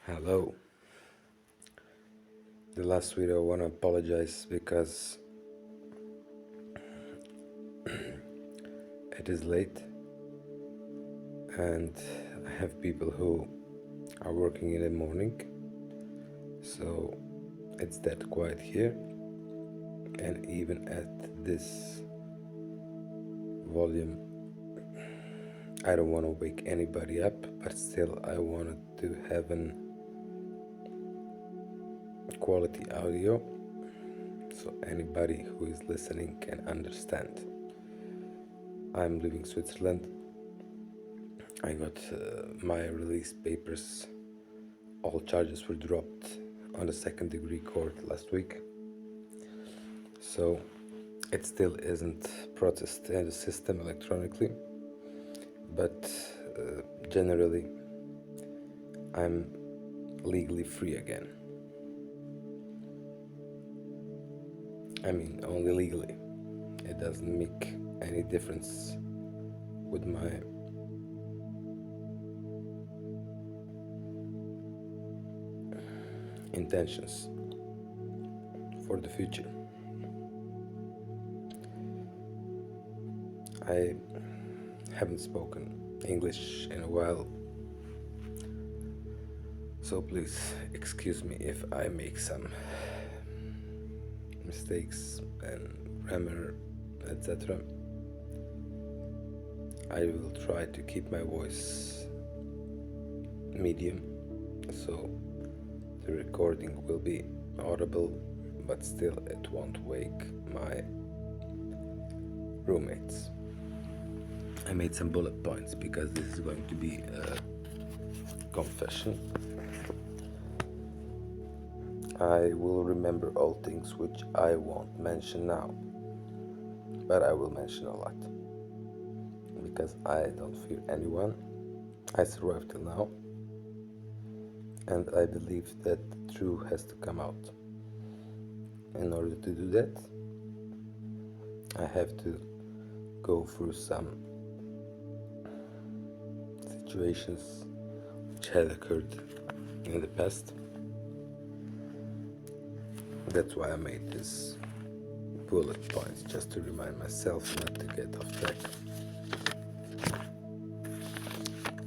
Hello. The last video I want to apologize because it is late and I have people who are working in the morning, so it's that quiet here, and even at this volume I don't want to wake anybody up, but still I wanted to have an quality audio so anybody who is listening can understand. I'm leaving Switzerland. I got my release papers. All charges were dropped on the second-degree court last week, so it still isn't processed in the system electronically, but generally I'm legally free again. I mean, only legally. It doesn't make any difference with my intentions for the future. I haven't spoken English in a while, so please excuse me if I make some mistakes and grammar, etc. I will try to keep my voice medium, so the recording will be audible, but still it won't wake my roommates. I made some bullet points because this is going to be a confession. I will remember all things which I won't mention now, but I will mention a lot, because I don't fear anyone. I survived till now, and I believe that the truth has to come out. In order to do that, I have to go through some situations which had occurred in the past. That's why I made this bullet points, just to remind myself not to get off track.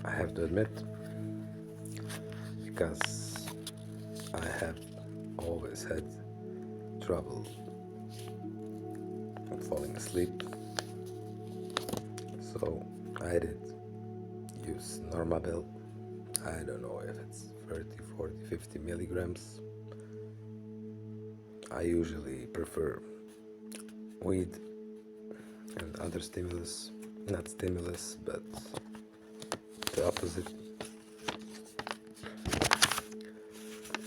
I have to admit, because I have always had trouble falling asleep, so I did use Normabel. I don't know if it's 30, 40, 50 milligrams. I usually prefer weed and other stimulus, not stimulus, but the opposite.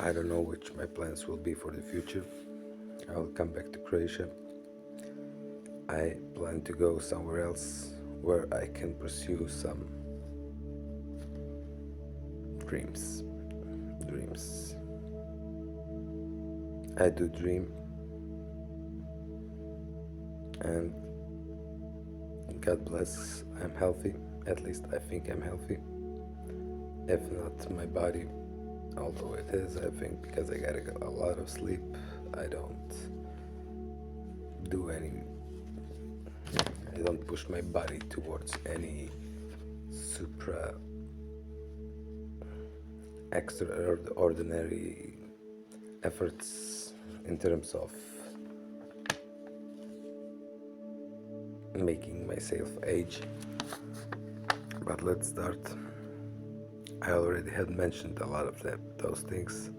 I don't know which my plans will be for the future. I will come back to Croatia. I plan to go somewhere else where I can pursue some dreams. I do dream, and God bless, I'm healthy. At least I think I'm healthy. If not my body, although it is, I think, because I get a lot of sleep, I don't push my body towards any extraordinary efforts in terms of making myself age. But let's start. I already had mentioned a lot of those things.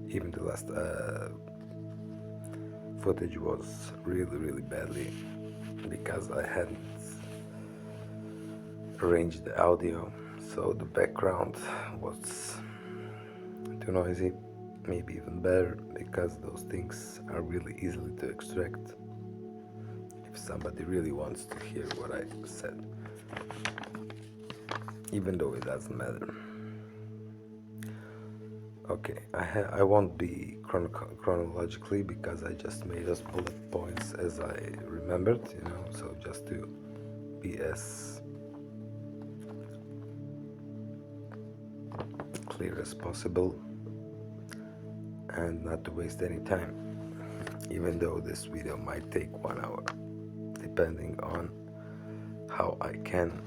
Even the last footage was really badly because I hadn't arranged the audio, so the background was too noisy. Maybe even better, because those things are really easily to extract if somebody really wants to hear what I said, even though it doesn't matter. Okay, I won't be chronologically, because I just made those bullet points as I remembered, so just to be as clear as possible. and not to waste any time, even though this video might take 1 hour, depending on how I can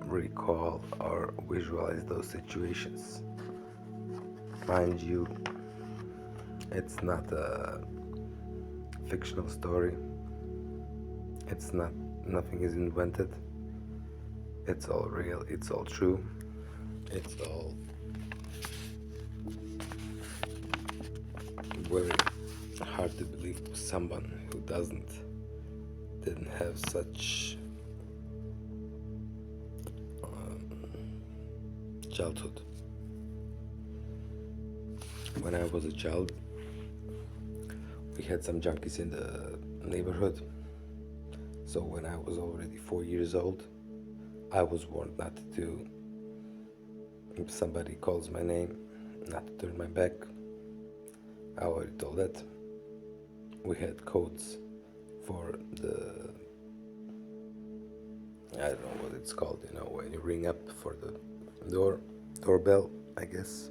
recall or visualize those situations. Mind you, it's not a fictional story. It's not, nothing is invented. It's all real, it's all true. It's all very hard to believe to someone who didn't have such childhood. When I was a child, we had some junkies in the neighborhood. So when I was already 4 years old, I was warned not to, if somebody calls my name, not to turn my back. I already told that. We had codes for the, I don't know what it's called, when you ring up for the doorbell, I guess.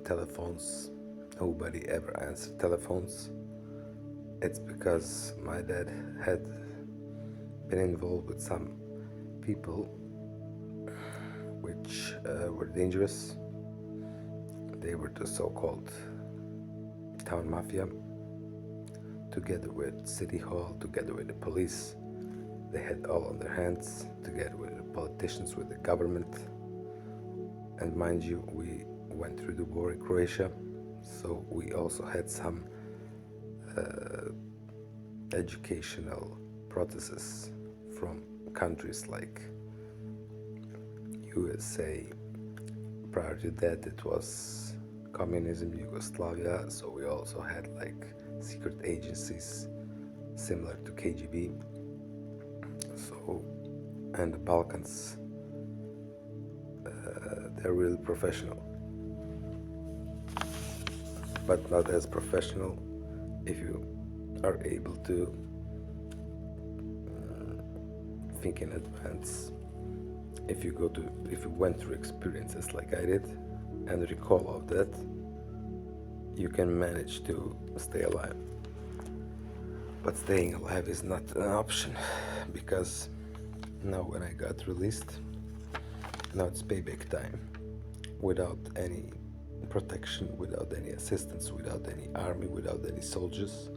Telephones, nobody ever answered telephones. It's because my dad had been involved with some people which were dangerous. They were the so-called town mafia, together with City Hall, together with the police. They had all on their hands, together with the politicians, with the government. And mind you, we went through the war in Croatia, so we also had some educational processes from countries like USA. Prior to that, it was communism, Yugoslavia, so we also had like secret agencies similar to KGB. So, and the Balkans, they're really professional, but not as professional if you are able to think in advance. If you went through experiences like I did and recall of that, you can manage to stay alive. But staying alive is not an option, because now when I got released, now it's payback time. Without any protection, without any assistance, without any army, without any soldiers,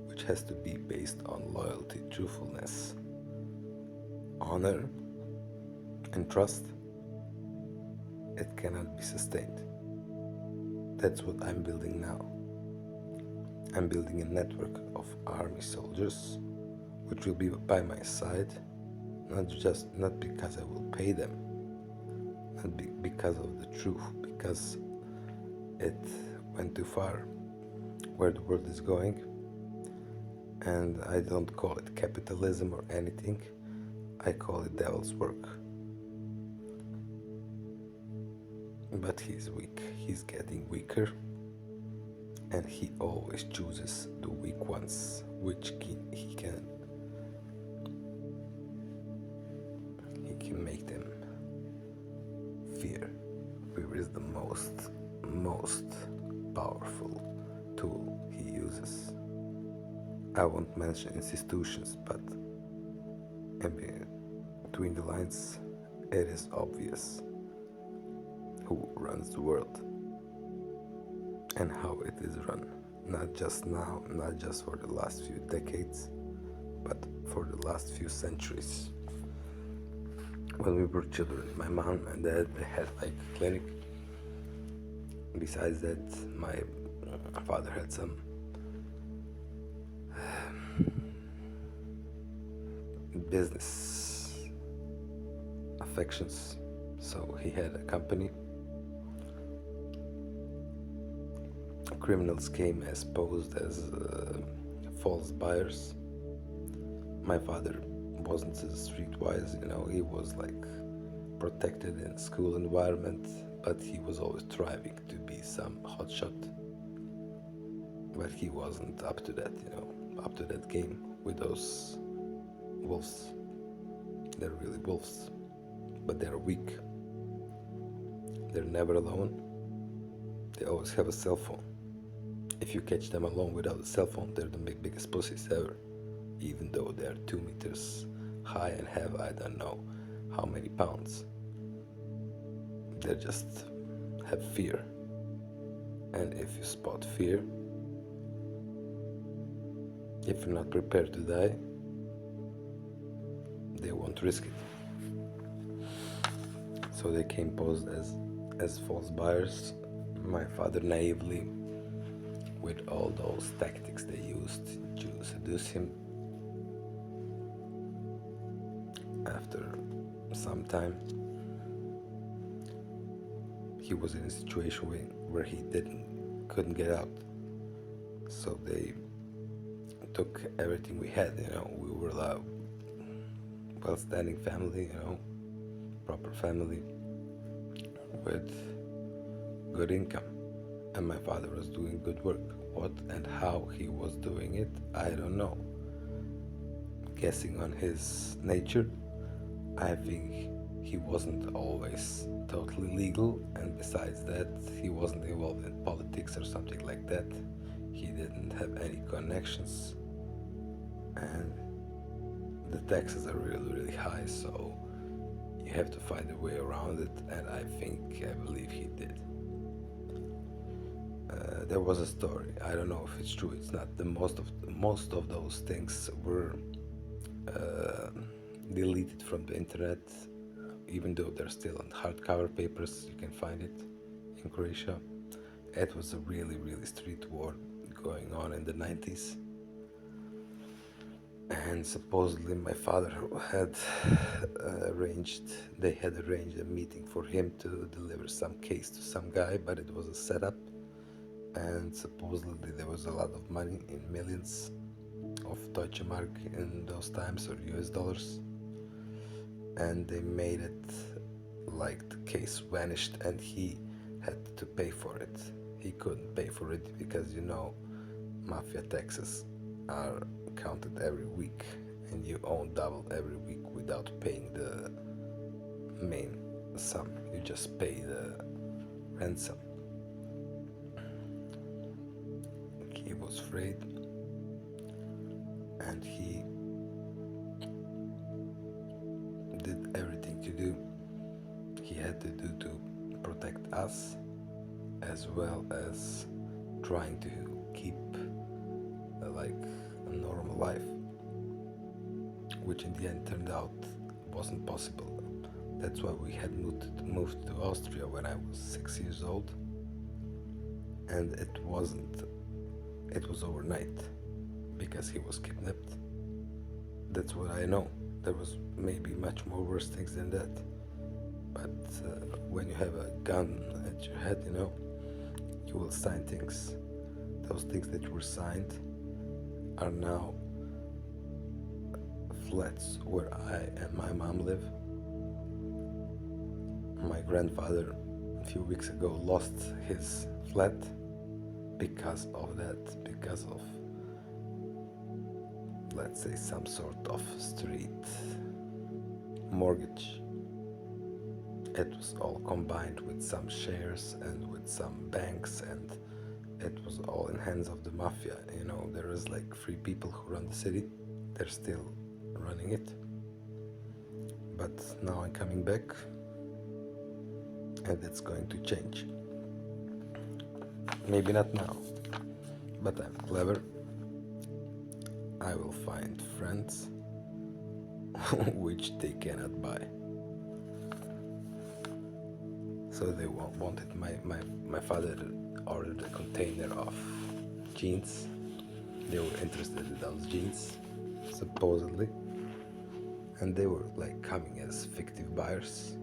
which has to be based on loyalty, truthfulness, honor, and trust, it cannot be sustained. That's what I'm building now. I'm building a network of army soldiers which will be by my side, not because I will pay them, not because of the truth, because it went too far where the world is going. And I don't call it capitalism or anything, I call it devil's work. But he's weak, he's getting weaker, and he always chooses the weak ones, which he can make them fear. Fear is the most powerful tool he uses. I won't mention institutions, but between the lines, it is obvious who runs the world and how it is run. Not just now, not just for the last few decades, but for the last few centuries. When we were children, my mom and dad, they had like a clinic. Besides that, my father had some business affections, so he had a company. Criminals came as posed as false buyers. My father wasn't streetwise, he was like protected in school environment, but he was always striving to be some hotshot. But he wasn't up to that game with those wolves. They're really wolves, but they're weak. They're never alone, They always have a cell phone. If you catch them alone without a cell phone, they're the biggest pussies ever. Even though they're 2 meters high and have I don't know how many pounds. They just have fear. And if you spot fear, if you're not prepared to die, they won't risk it. So they came posed as false buyers. My father naively, with all those tactics they used to seduce him. After some time, he was in a situation where he couldn't get out. So they took everything we had, we were a well-standing family, proper family with good income. And my father was doing good work. What and how he was doing it, I don't know. Guessing on his nature, I think he wasn't always totally legal, and besides that, he wasn't involved in politics or something like that. He didn't have any connections, and the taxes are really, really high, so you have to find a way around it, and I believe he did. There was a story. I don't know if it's true. It's not. Most of those things were deleted from the internet, even though they're still on hardcover papers. You can find it in Croatia. It was a really, really street war going on in the 90s. And supposedly my father had arranged a meeting for him to deliver some case to some guy, but it was a setup. And supposedly there was a lot of money, in millions of Deutsche Mark in those times, or US dollars. And they made it like the case vanished and he had to pay for it. He couldn't pay for it because, mafia taxes are counted every week and you own double every week without paying the main sum. You just pay the ransom. He was afraid, and he did everything he had to do to protect us, as well as trying to keep a normal life, which in the end turned out wasn't possible. That's why we had moved to Austria when I was 6 years old, and it was overnight because he was kidnapped. That's what I know. There was maybe much more worse things than that, but when you have a gun at your head, you will sign things. Those things that were signed are now flats where I and my mom live. My grandfather a few weeks ago lost his flat because of that, because of, let's say, some sort of street mortgage. It was all combined with some shares and with some banks, and it was all in hands of the mafia. There is like 3 people who run the city. They're still running it. But now I'm coming back, and it's going to change. Maybe not now, but I'm clever. I will find friends which they cannot buy. So they wanted my father ordered a container of jeans. They were interested in those jeans, supposedly, and they were like coming as fictive buyers.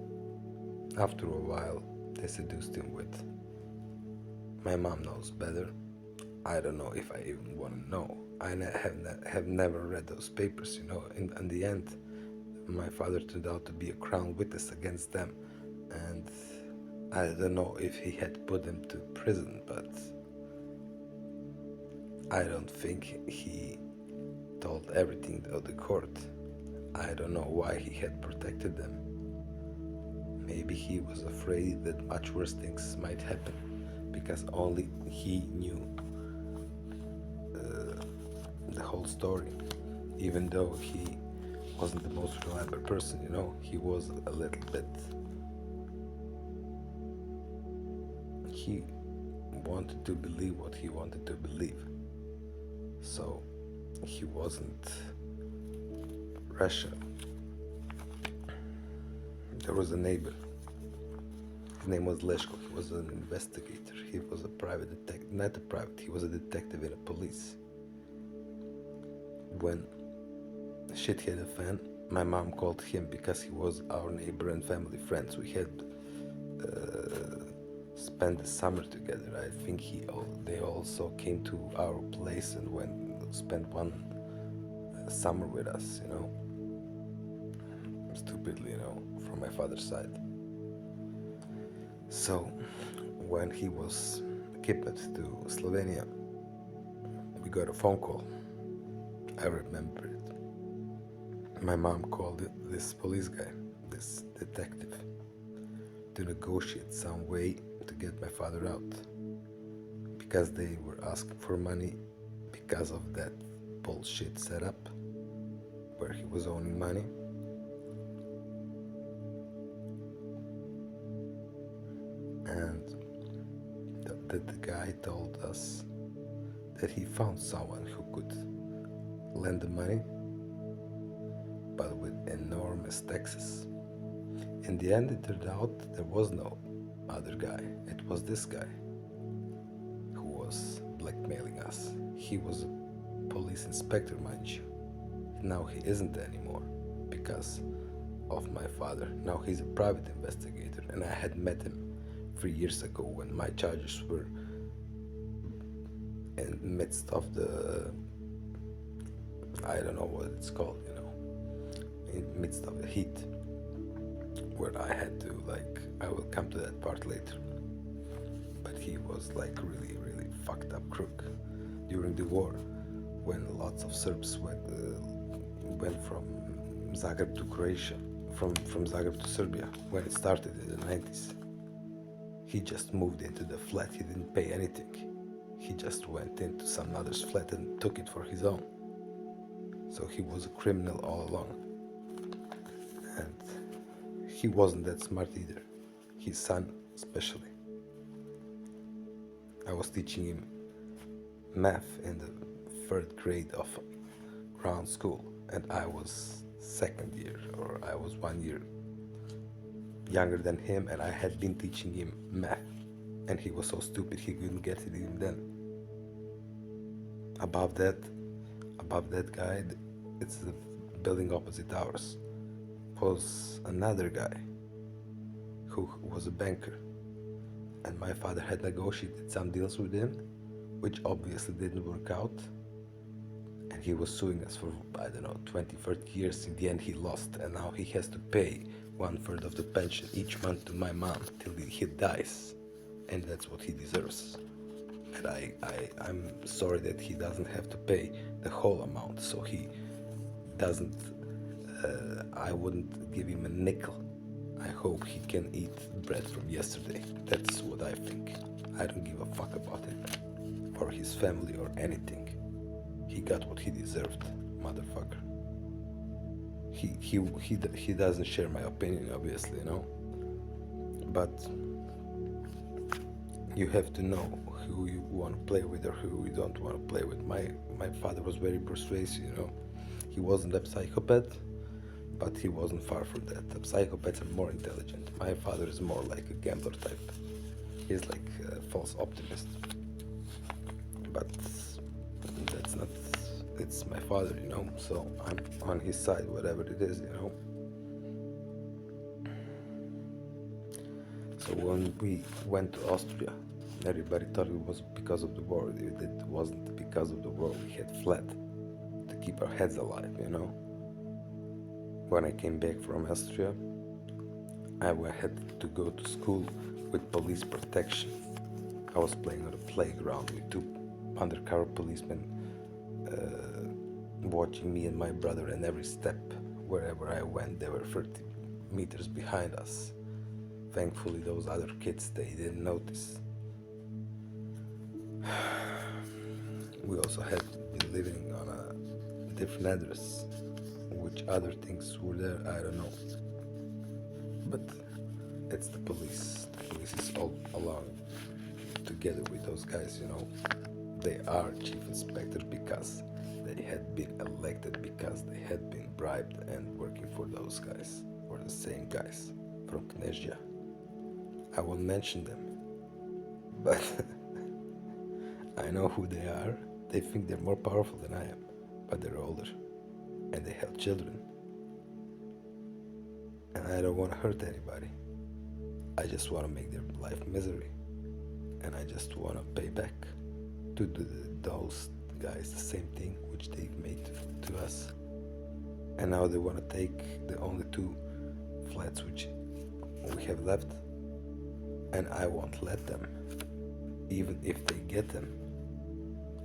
After a while, they seduced him with, my mom knows better. I don't know if I even want to know. I have never read those papers, In the end, my father turned out to be a crown witness against them, and I don't know if he had put them to prison, but I don't think he told everything to the court. I don't know why he had protected them. Maybe he was afraid that much worse things might happen, because only he knew the whole story, even though he wasn't the most reliable person, you know. He was a little bit, he wanted to believe what he wanted to believe, so he wasn't rational. There was a neighbor, his name was Leshko. He was an investigator. He was a private detective, not a private, he was a detective in the police. When shit hit the fan, my mom called him because he was our neighbor and family friends. We had spent the summer together. I think they also came to our place and spent one summer with us, you know. Stupidly, you know, from my father's side. So when he was kidnapped to Slovenia, we got a phone call. I remember it. My mom called this police guy, this detective, to negotiate some way to get my father out, because they were asking for money because of that bullshit setup where he was owning money. And the guy told us that he found someone who could lend the money, but with enormous taxes. In the end, it turned out there was no other guy. It was this guy who was blackmailing us. He was a police inspector, mind you. Now he isn't anymore because of my father. Now he's a private investigator, and I had met him 3 years ago when my charges were in the midst of the, I don't know what it's called, you know, in the midst of the heat, where I had to, like, I will come to that part later, but he was like really, really fucked up crook during the war, when lots of Serbs went from Zagreb to Croatia, from Zagreb to Serbia, when it started in the 90s. He just moved into the flat. He didn't pay anything. He just went into some other's flat and took it for his own. So he was a criminal all along. And he wasn't that smart either. His son especially. I was teaching him math in the 3rd grade of ground school, and I was 2nd year, or I was 1 year younger than him, and I had been teaching him math, and he was so stupid he couldn't get it even then. Above that guy, it's the building opposite ours, was another guy who was a banker, and my father had negotiated some deals with him, which obviously didn't work out, and he was suing us for, I don't know, 20-30 years. In the end he lost, and now he has to pay 1/3 of the pension each month to my mom till he dies, and that's what he deserves. And I'm sorry that he doesn't have to pay the whole amount, so he doesn't, I wouldn't give him a nickel. I hope he can eat bread from yesterday. That's what I think. I don't give a fuck about him or his family or anything. He got what he deserved, motherfucker. He doesn't share my opinion, obviously, you know, but you have to know who you want to play with or who you don't want to play with. My father was very persuasive, you know. He wasn't a psychopath, but he wasn't far from that. The psychopaths are more intelligent. My father is more like a gambler type. He's like a false optimist, but that's not, it's my father, you know, so I'm on his side, whatever it is, you know. So when we went to Austria, everybody thought it was because of the war. It wasn't because of the war. We had fled to keep our heads alive, you know. When I came back from Austria, I had to go to school with police protection. I was playing on the playground with 2 undercover policemen watching me and my brother, and every step, wherever I went, they were 30 meters behind us. Thankfully, those other kids, they didn't notice. We also had been living on a different address. Which other things were there, I don't know. But it's the police. The police is all along together with those guys, you know. They are chief inspectors because they had been elected, because they had been bribed and working for those guys, or the same guys from Tunisia. I won't mention them, but I know who they are. They think they're more powerful than I am, but they're older and they have children. And I don't want to hurt anybody. I just want to make their life misery. And I just want to pay back to those guys the same thing which they made to us. And now they want to take the only 2 flats which we have left. And I won't let them. Even if they get them,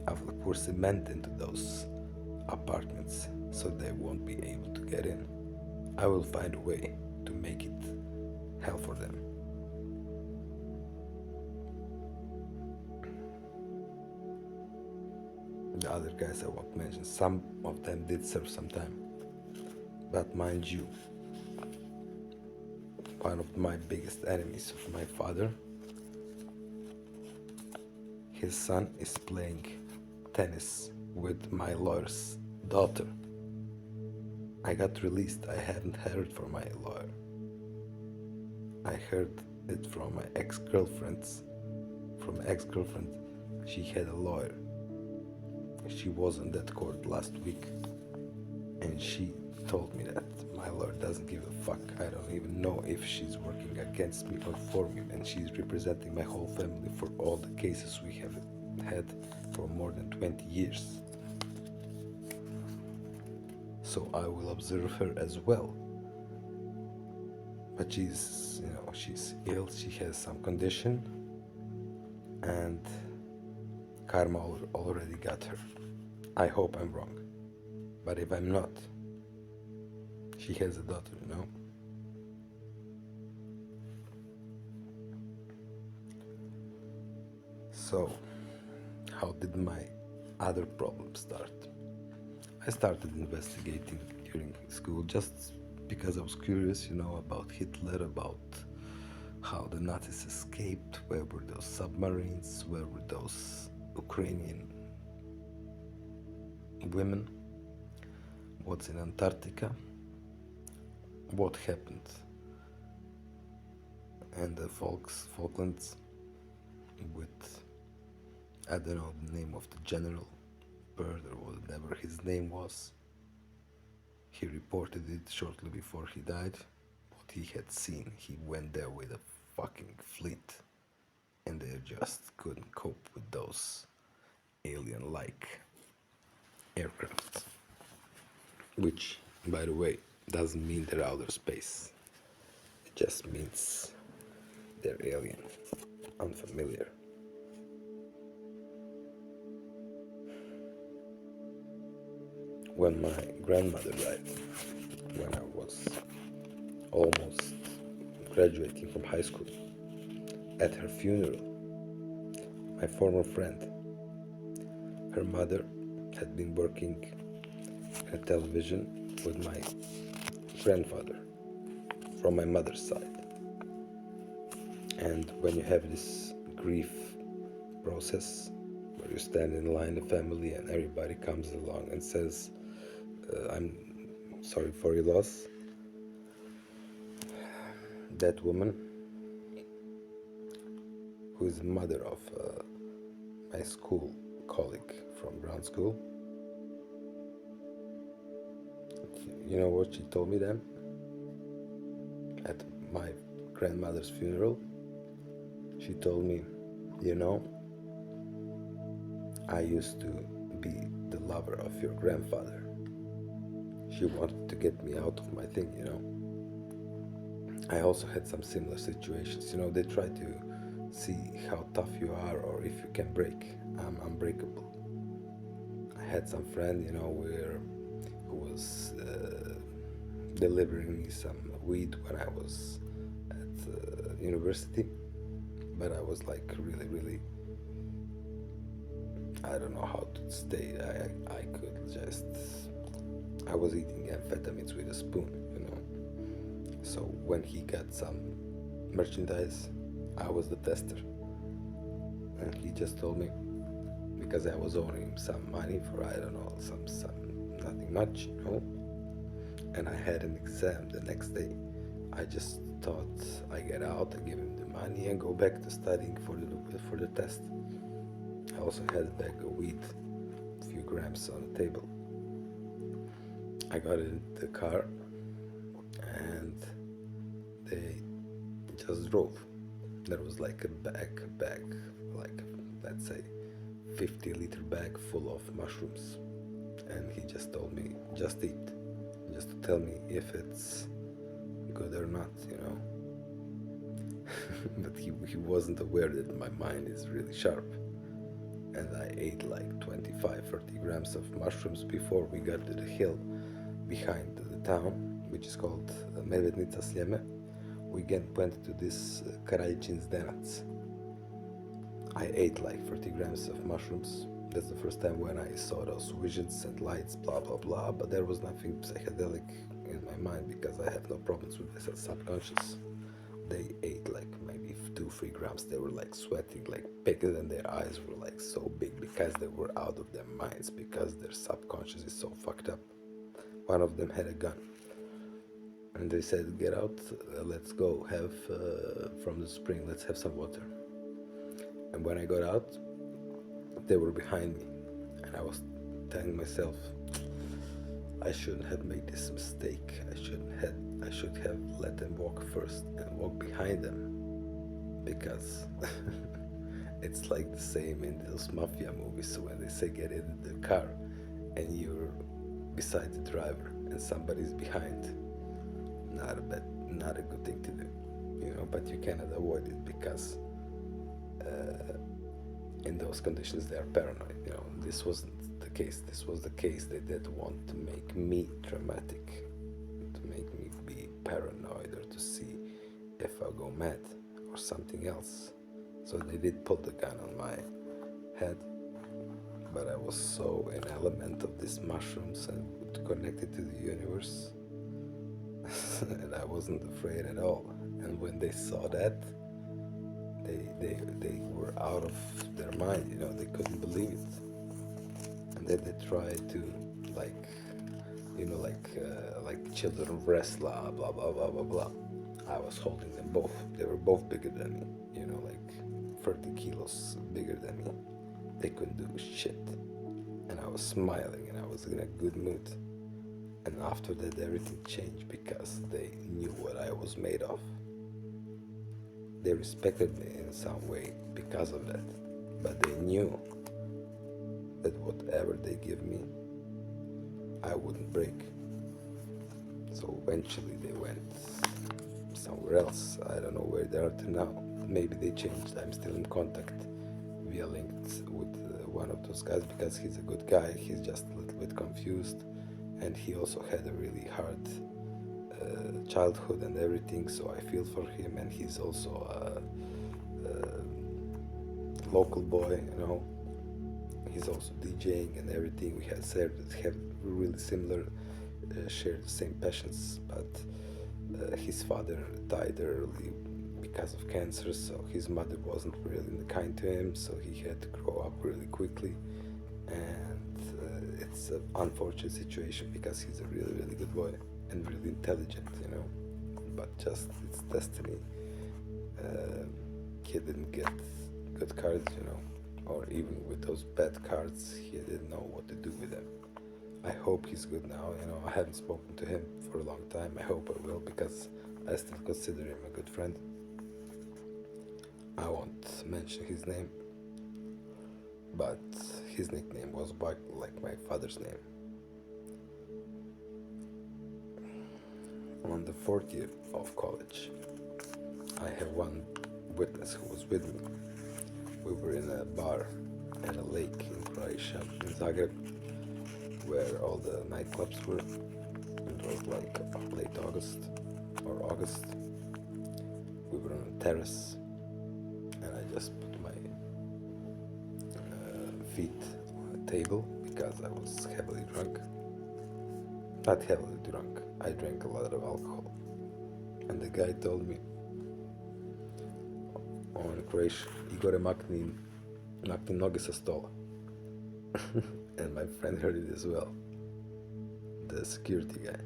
I will pour cement into those apartments so they won't be able to get in. I will find a way to make it hell for them. The other guys I won't mention, some of them did serve some time. But mind you, one of my biggest enemies of my father, his son is playing tennis with my lawyer's daughter. I got released. I haven't heard from my lawyer. I heard it from my ex-girlfriend. She had a lawyer. She was in that court last week, and she told me that my lawyer doesn't give a fuck. I don't even know if she's working against me or for me, and she's representing my whole family for all the cases we have had for more than 20 years. So I will observe her as well. But she's ill, she has some condition, and karma already got her. I hope I'm wrong. But if I'm not, she has a daughter, you know? So, how did my other problem start? I started investigating during school just because I was curious, you know, about Hitler, about how the Nazis escaped, where were those submarines, where were those Ukrainian women, what's in Antarctica, what happened in the Falklands with, I don't know the name of the general, Bird or whatever his name was. He reported it shortly before he died, what he had seen. He went there with a fucking fleet, and they just couldn't cope with those alien-like aircraft. Which, by the way, doesn't mean they're outer space. It just means they're alien, unfamiliar. When my grandmother died, when I was almost graduating from high school, at her funeral, my former friend, her mother had been working at television with my grandfather from my mother's side. And when you have this grief process where you stand in line, the family, and everybody comes along and says, I'm sorry for your loss, that woman, who is the mother of my school colleague from ground school, you know what she told me then? At my grandmother's funeral, she told me, you know, I used to be the lover of your grandfather. She wanted to get me out of my thing, you know. I also had some similar situations, you know, they try to see how tough you are or if you can break. I'm unbreakable. I had some friend, you know, who was delivering me some weed when I was at university, but I was like really I don't know how to stay. I could just. I was eating amphetamines with a spoon, you know. So when he got some merchandise, I was the tester. And he just told me, because I was owing him some money for, I don't know, some nothing much, you know. And I had an exam the next day. I just thought I get out, I give him the money and go back to studying for the test. I also had a bag of weed, a few grams on the table. I got in the car and they just drove. There was like a bag, like let's say 50-liter bag full of mushrooms. And he just told me, just eat, just to tell me if it's good or not, you know. But he wasn't aware that my mind is really sharp. And I ate like 25-30 grams of mushrooms before we got to the hill behind the town, which is called Medvednica Sljeme. We went to this Karajin's Denac. I ate like 30 grams of mushrooms. That's the first time when I saw those visions and lights, blah blah blah, but there was nothing psychedelic in my mind because I have no problems with the subconscious. They ate like maybe 2-3 grams. They were like sweating like pigs and their eyes were like so big because they were out of their minds, because their subconscious is so fucked up. One of them had a gun and they said, get out, let's go have from the spring, let's have some water. And when I got out, they were behind me and I was telling myself, I shouldn't have made this mistake. I should have let them walk first and walk behind them, because it's like the same in those mafia movies. So when they say get in the car and you're beside the driver and somebody's behind, not a good thing to do, you know. But you cannot avoid it because in those conditions they are paranoid, you know. This wasn't the case. This was the case. They did want to make me dramatic, to make me be paranoid, or to see if I go mad or something else. So they did pull the gun on my head, but I was so in element of these mushrooms and connected to the universe and I wasn't afraid at all. And when they saw that, they were out of their mind, you know. They couldn't believe it. And then they tried to, like, you know, like children of wrestler, blah blah blah blah blah. I was holding them both. They were both bigger than me, you know, like 30 kilos bigger than me. They couldn't do shit. And I was smiling and I was in a good mood. And after that everything changed because they knew what I was made of. They respected me in some way because of that. But they knew that whatever they give me, I wouldn't break. So eventually they went somewhere else. I don't know where they are to now. Maybe they changed. I'm still in contact via linked with one of those guys because he's a good guy. He's just a little bit confused, and he also had a really hard childhood and everything, so I feel for him. And he's also a local boy, you know. He's also DJing and everything. We have really similar, share the same passions, but his father died early because of cancer, so his mother wasn't really kind to him, so he had to grow up really quickly. And it's an unfortunate situation because he's a really, really good boy and really intelligent, you know. But just, it's destiny. He didn't get good cards, you know, or even with those bad cards, he didn't know what to do with them. I hope he's good now, you know. I haven't spoken to him for a long time. I hope I will, because I still consider him a good friend. I won't mention his name, but his nickname was like my father's name. On the 4th year of college, I have one witness who was with me. We were in a bar at a lake in Croatia, in Zagreb, where all the nightclubs were. It was like late August or August. We were on a terrace, and I just put my feet on a table because I was heavily drunk. Not heavily drunk, I drank a lot of alcohol. And the guy told me on Croatian, Igore makni noge sa stola. And my friend heard it as well. The security guy.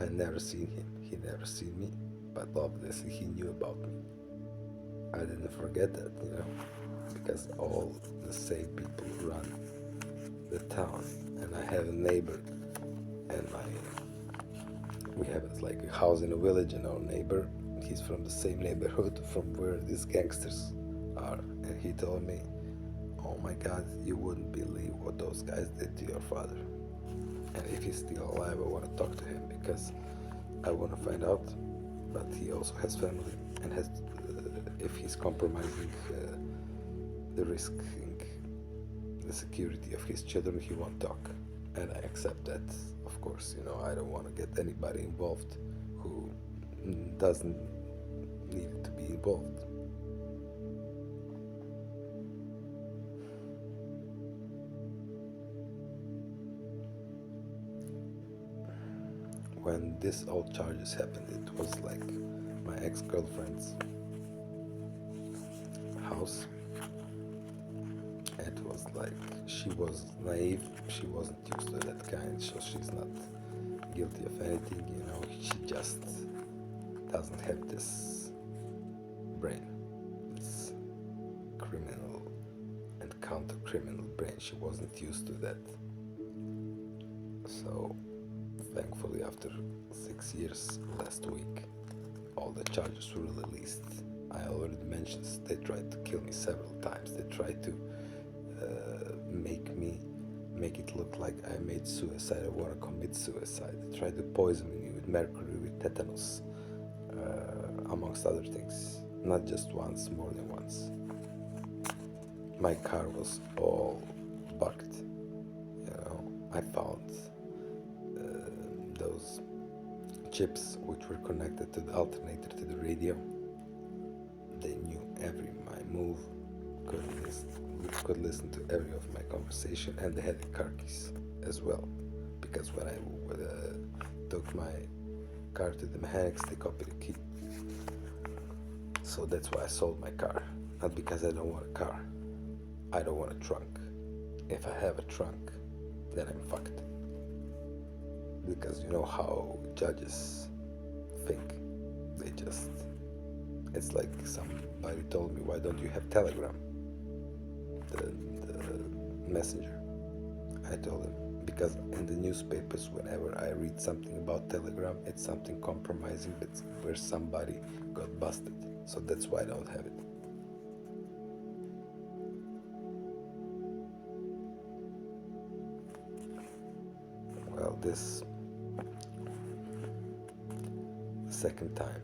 I never seen him, he never seen me, but obviously he knew about me. I didn't forget that, because all the same people run the town, and I have a neighbor, and we have like a house in a village, and our neighbor, he's from the same neighborhood from where these gangsters are, and he told me, oh my God, you wouldn't believe what those guys did to your father. And if he's still alive, I want to talk to him because I want to find out. But he also has family and has, if he's compromising the risking the security of his children, he won't talk. And I accept that, of course. I don't want to get anybody involved who doesn't need to be involved. When this all charges happened, it was like my ex-girlfriend's house. It was like she was naive, she wasn't used to that kind, so she's not guilty of anything, she just doesn't have this brain, this criminal and counter-criminal brain. She wasn't used to that. So thankfully, after 6 years, last week, all the charges were released. I already mentioned they tried to kill me several times. They tried to make it look like I made suicide. I want to commit suicide. They tried to poison me with mercury, with tetanus, amongst other things. Not just once, more than once. My car was all bugged. I found those chips which were connected to the alternator, to the radio. They knew my move, could listen to every of my conversation, and they had the car keys as well, because when I took my car to the mechanics, they copied the key. So that's why I sold my car, not because I don't want a car. I don't want a trunk. If I have a trunk, then I'm fucked. Because you know how judges think. It's like somebody told me, why don't you have Telegram? The messenger. I told him, because in the newspapers, whenever I read something about Telegram, it's something compromising, but where somebody got busted. So that's why I don't have it. Well, this second time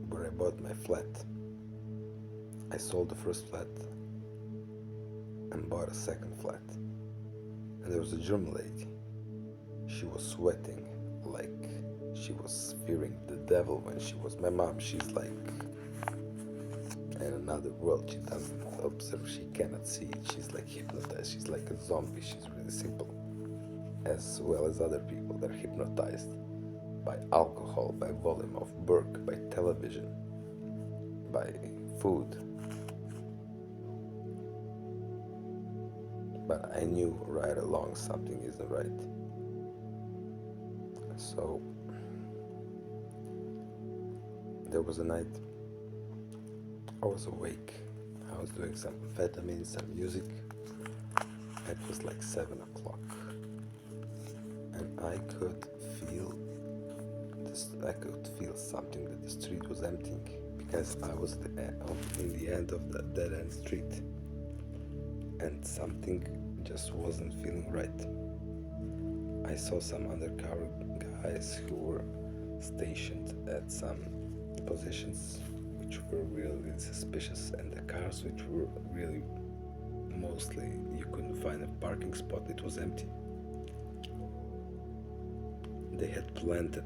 where I bought my flat, I sold the first flat and bought a second flat. And there was a German lady. She was sweating like she was fearing the devil when she was my mom. She's like in another world. She doesn't observe, she cannot see. She's like hypnotized. She's like a zombie. She's really simple. As well as other people that are hypnotized by alcohol, by volume of work, by television, by food. But I knew right along something isn't right. So there was a night I was awake. I was doing some amphetamine, some music. It was like 7 o'clock. And I could feel something, that the street was emptying, because I was in the end of the dead-end street, and something just wasn't feeling right. I saw some undercover guys who were stationed at some positions which were really suspicious, and the cars which were really mostly you couldn't find a parking spot, it was empty. They had planted,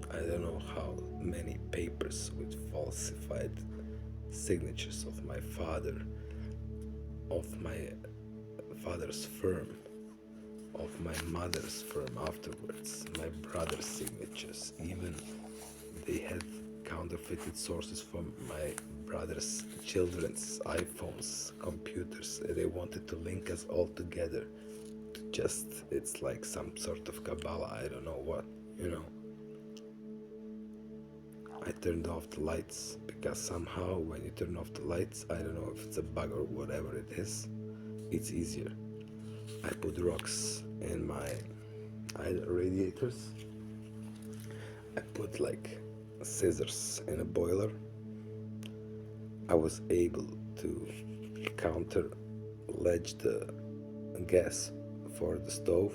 I don't know how many papers with falsified signatures of my father of my father's firm, of my mother's firm afterwards, my brother's signatures, even they had counterfeited sources from my brother's children's iPhones, computers. They wanted to link us all together. It's like some sort of Kabbalah, I don't know what, you know. I turned off the lights because somehow when you turn off the lights, I don't know if it's a bug or whatever it is, it's easier. I put rocks in my either radiators. I put like scissors in a boiler. I was able to counter ledge the gas for the stove,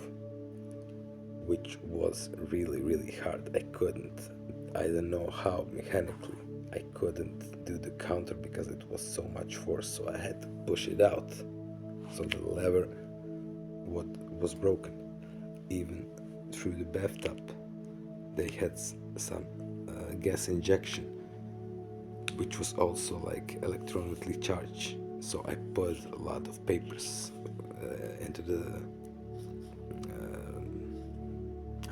which was really hard. I don't know how mechanically I couldn't do the counter because it was so much force, so I had to push it out. So the lever was broken. Even through the bathtub they had some gas injection, which was also like electronically charged. So I put a lot of papers into the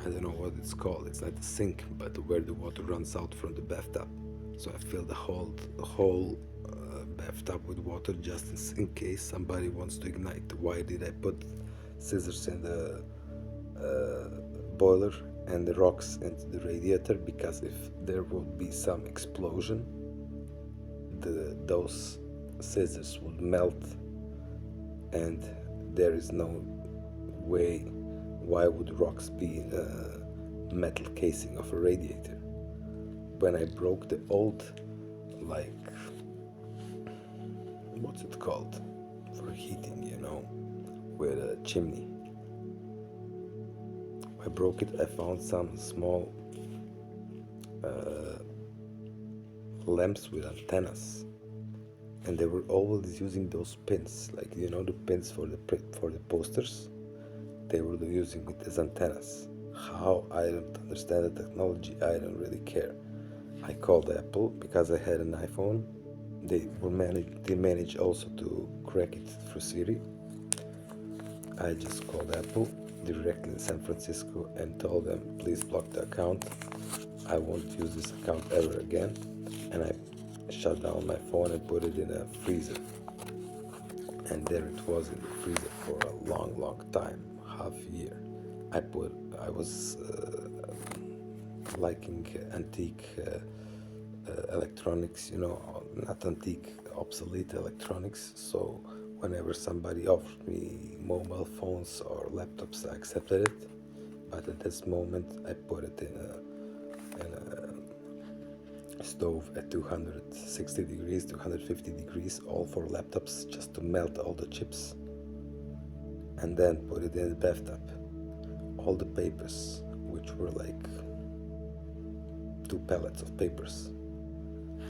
I don't know what it's called. It's not a sink, but where the water runs out from the bathtub. So I filled the whole bathtub with water just in case somebody wants to ignite. Why did I put scissors in the boiler and the rocks into the radiator? Because if there would be some explosion, those scissors would melt, and there is no way. Why would rocks be in a metal casing of a radiator? When I broke the old, like, what's it called for heating, you know, with a chimney, I broke it. I found some small lamps with antennas, and they were always using those pins, like, you know, the pins for the posters. They were using it as antennas. How? I don't understand the technology. I don't really care. I called Apple because I had an iPhone. They managed also to crack it through Siri. I just called Apple directly in San Francisco and told them, please block the account. I won't use this account ever again. And I shut down my phone and put it in a freezer. And there it was in the freezer for a long time, half a year. I was liking antique electronics, you know, not antique, obsolete electronics. So whenever somebody offered me mobile phones or laptops, I accepted it. But at this moment, I put it in a stove at 260 degrees, 250 degrees, all for laptops, just to melt all the chips, and then put it in the bathtub. All the papers, which were like 2 pallets of papers,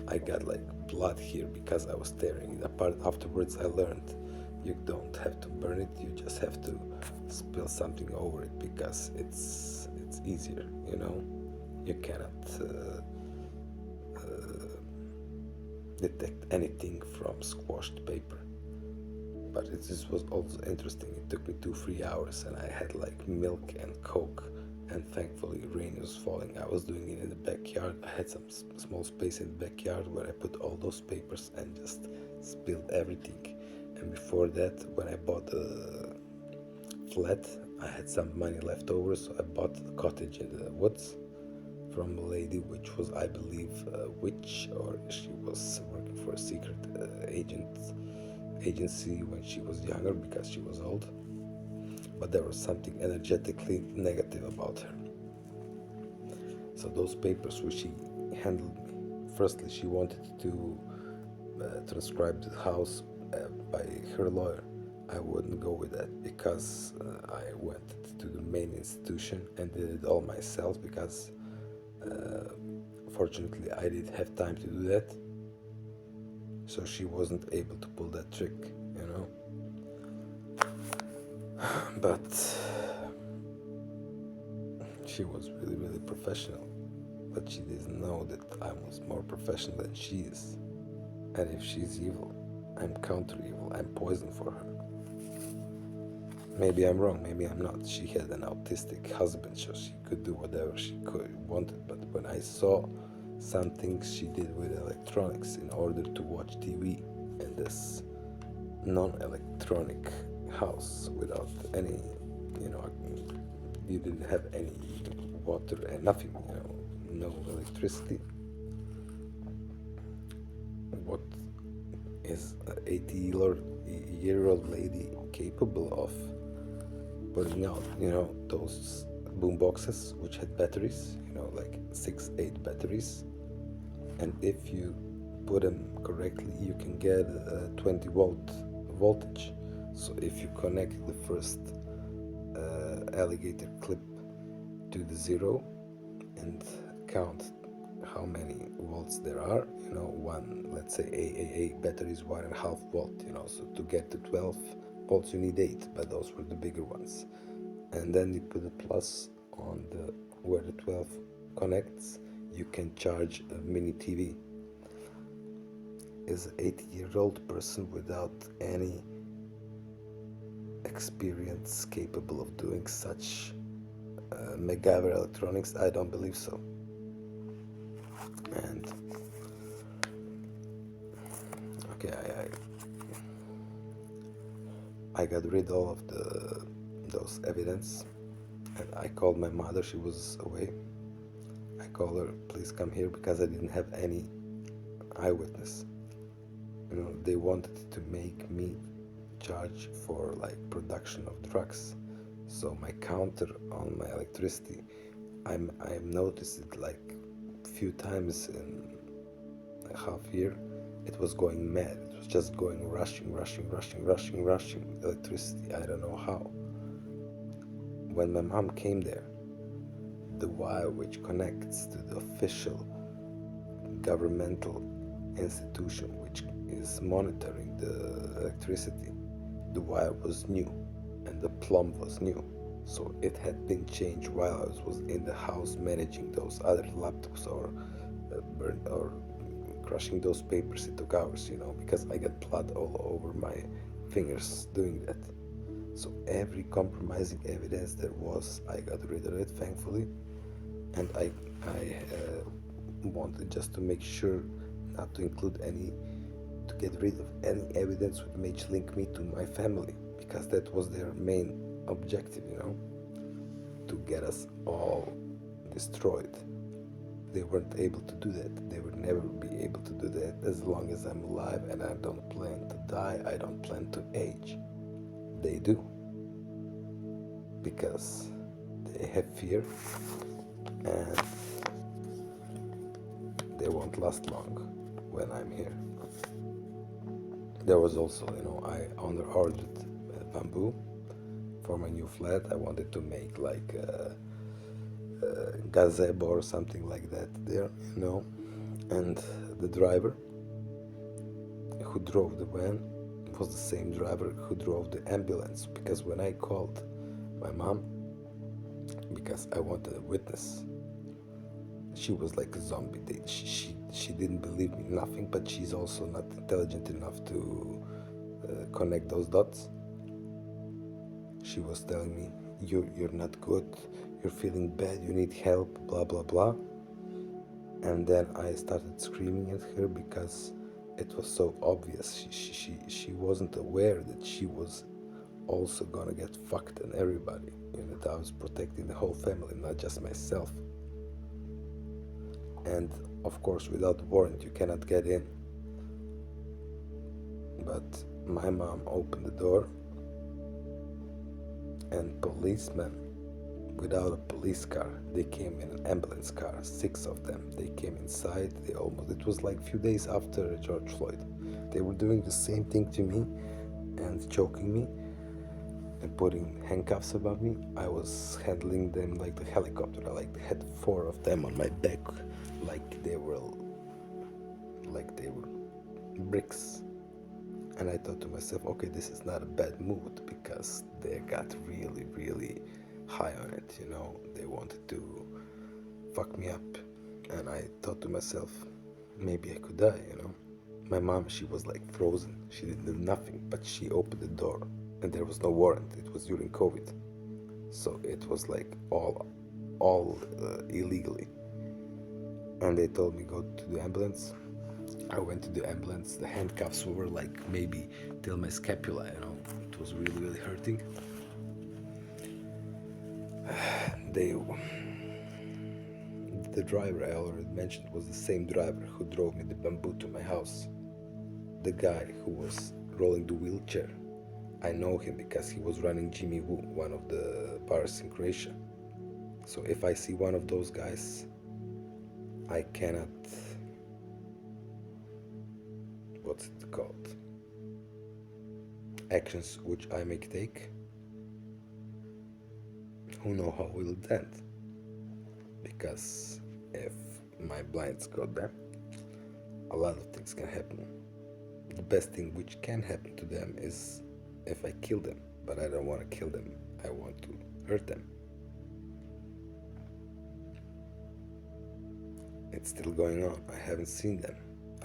I got like blood here because I was tearing it apart. Afterwards I learned you don't have to burn it, you just have to spill something over it because it's easier, you know. You cannot detect anything from squashed paper. But this was also interesting. It took me 2-3 hours, and I had like milk and Coke, and thankfully rain was falling. I was doing it in the backyard. I had some small space in the backyard where I put all those papers and just spilled everything. And before that, when I bought the flat, I had some money left over, so I bought a cottage in the woods from a lady which was, I believe, a witch, or she was working for a secret agency when she was younger because she was old. But there was something energetically negative about her. So those papers which she handled me, firstly she wanted to transcribe the house by her lawyer. I wouldn't go with that because I went to the main institution and did it all myself because fortunately I didn't have time to do that. So she wasn't able to pull that trick, you know. But she was really professional. But she didn't know that I was more professional than she is. And if she's evil, I'm counter evil. I'm poison for her. Maybe I'm wrong, maybe I'm not. She had an autistic husband, so she could do whatever she wanted. But when I saw some things she did with electronics in order to watch TV in this non-electronic house without any, you didn't have any water and nothing, no electricity. What is an 80-year-old lady capable of putting out, those boom boxes which had batteries, like 6-8 batteries, and if you put them correctly, you can get a 20-volt voltage. So if you connect the first alligator clip to the 0 and count how many volts there are, one, let's say AAA battery is 1.5 volt, so to get to 12 volts you need 8, but those were the bigger ones. And then you put a plus on the where the 12 connects, you can charge a mini TV. Is an 80-year-old person without any experience capable of doing such MacGyver electronics? I don't believe so. And okay, I got rid of all of those evidence, and I called my mother. She was away. I called her, please come here, because I didn't have any eyewitness. They wanted to make me charge for like production of drugs. So my counter on my electricity, I noticed it like few times in a half year. It was going mad. It was just going rushing electricity. I don't know how. When my mom came there, the wire which connects to the official governmental institution which is monitoring the electricity, the wire was new and the plumb was new. So it had been changed while I was in the house managing those other laptops or crushing those papers. It took hours, because I got blood all over my fingers doing that. So every compromising evidence there was, I got rid of it, thankfully. And I wanted just to make sure not to include to get rid of any evidence which may link me to my family, because that was their main objective, to get us all destroyed. They weren't able to do that. They would never be able to do that as long as I'm alive, and I don't plan to die. I don't plan to age. They do, because they have fear and they won't last long when I'm here. There was also, I ordered bamboo for my new flat. I wanted to make like a gazebo or something like that there, and the driver who drove the van was the same driver who drove the ambulance, because when I called my mom, because I wanted a witness, she was like a zombie. She didn't believe me, nothing, but she's also not intelligent enough to connect those dots. She was telling me, you're not good, you're feeling bad, you need help, blah blah blah. And then I started screaming at her because it was so obvious. She wasn't aware that she was also gonna get fucked, and everybody, that I was protecting the whole family, not just myself. And of course, without warrant you cannot get in. But my mom opened the door, and policemen without a police car, they came in an ambulance car, 6 of them. They came inside. It was like a few days after George Floyd. They were doing the same thing to me and choking me and putting handcuffs above me. I was handling them like the helicopter. I had 4 of them on my back, like they were bricks. And I thought to myself, okay, this is not a bad mood, because they got really, really high on it, They wanted to fuck me up. And I thought to myself, maybe I could die, My mom, she was like frozen. She did nothing, but she opened the door, and there was no warrant. It was during COVID, so it was like all illegally. And they told me go to the ambulance. I went to the ambulance. The handcuffs were like maybe till my scapula. It was really hurting. They, the driver I already mentioned was the same driver who drove me the bamboo to my house. The guy who was rolling the wheelchair, I know him because he was running Jimmy Woo, one of the bars in Croatia. So if I see one of those guys, I cannot, what's it called, actions which I may take, who know how will it end. Because if my blinds go down, a lot of things can happen. The best thing which can happen to them is if I kill them, but I don't want to kill them, I want to hurt them. It's still going on. I haven't seen them.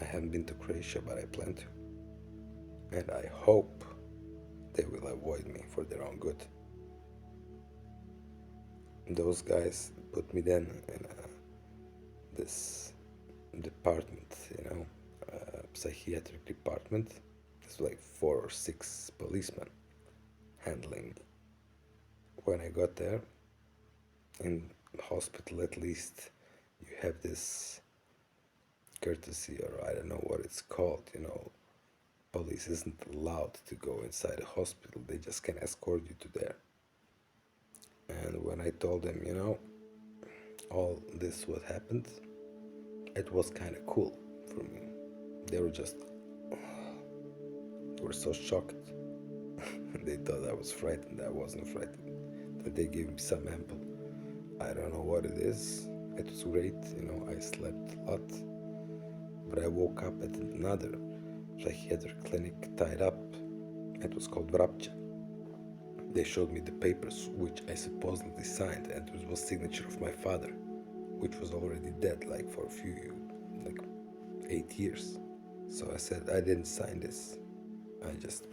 I haven't been to Croatia, but I plan to. And I hope they will avoid me for their own good. Those guys put me then in this department, psychiatric department. There's like 4 or 6 policemen handling me. When I got there, in hospital at least, you have this courtesy, or I don't know what it's called, police isn't allowed to go inside a hospital, they just can escort you to there. And when I told them, all this what happened, it was kind of cool for me. They were so shocked. They thought I was frightened. I wasn't frightened. That they gave me some ample. I don't know what it is. It was great, I slept a lot. But I woke up at another psychiatric clinic tied up. It was called Vrapče. They showed me the papers which I supposedly signed, and it was signature of my father, which was already dead like for 8 years. So I said, I didn't sign this. I just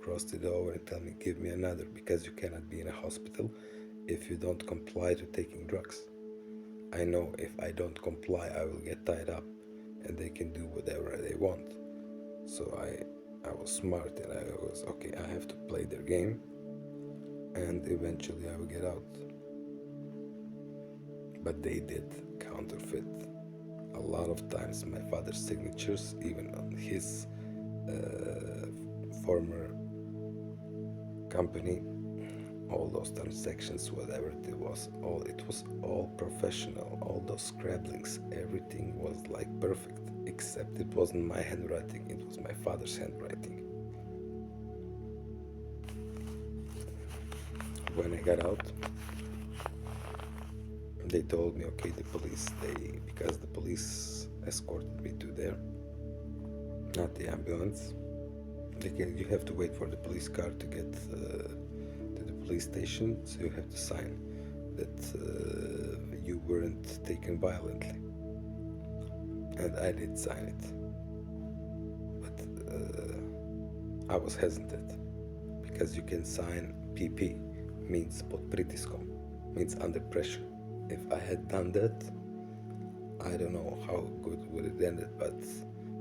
crossed it over and tell me, give me another, because you cannot be in a hospital if you don't comply to taking drugs. I know if I don't comply, I will get tied up and they can do whatever they want. So I was smart and I was, okay, I have to play their game and eventually I will get out. But they did counterfeit a lot of times my father's signatures, even on his former company, all those transactions, whatever it was all professional. All those scribblings, everything was like perfect, except it wasn't my handwriting, it was my father's handwriting. When I got out, they told me, okay, because the police escorted me to there, not the ambulance. You have to wait for the police car to get to the police station, so you have to sign that you weren't taken violently. And I did sign it, but I was hesitant, because you can sign PP, means pod pritiskom, means under pressure. If I had done that, I don't know how good would it ended, but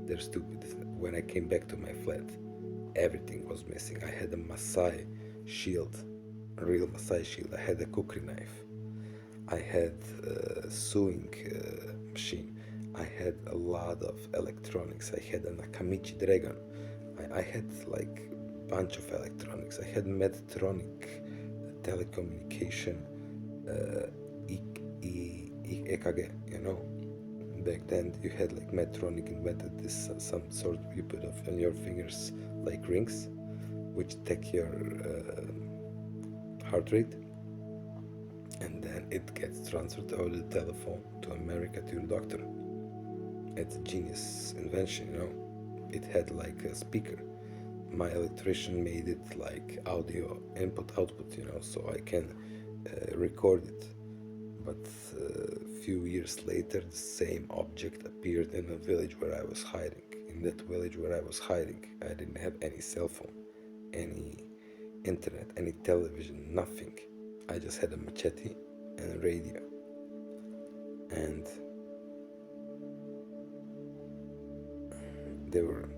they're stupid. When I came back to my flat, everything was missing. I had a Maasai shield, a real Maasai shield. I had a cookery knife. I had a sewing machine. I had a lot of electronics. I had an Akamichi Dragon. I had like a bunch of electronics. I had Medtronic telecommunication, EKG, Back then you had like Medtronic invented this, some sort you put off on your fingers like rings, which take your heart rate, and then it gets transferred over the telephone to America to your doctor. It's a genius invention, It had like a speaker. My electrician made it like audio input-output, so I can record it. But a few years later, the same object appeared in a village where I was hiding, in that village where I was hiding. I didn't have any cell phone, any internet, any television, nothing. I just had a machete and a radio. And they were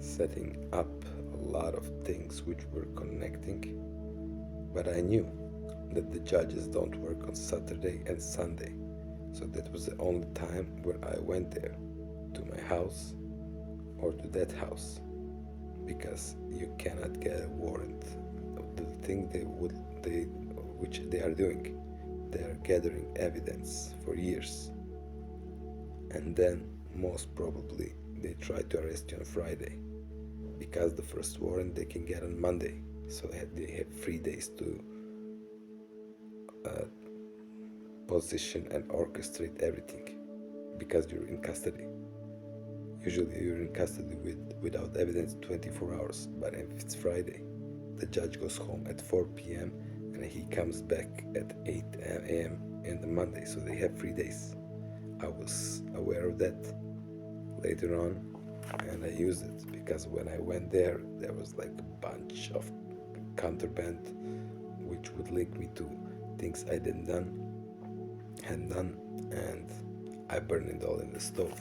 setting up a lot of things which were connecting, but I knew that the judges don't work on Saturday and Sunday, so that was the only time where I went there, to my house or to that house, because you cannot get a warrant. The thing which they are doing, they are gathering evidence for years, and then most probably they try to arrest you on Friday, because the first warrant they can get on Monday, so they have 3 days to position and orchestrate everything, because you're in custody. Usually you're in custody without evidence 24 hours, but if it's Friday, the judge goes home at 4 p.m. and he comes back at 8 a.m. in the Monday, so they have 3 days. I was aware of that later on, and I used it, because when I went there was like a bunch of contraband which would link me to things I hadn't done, and I burned it all in the stove.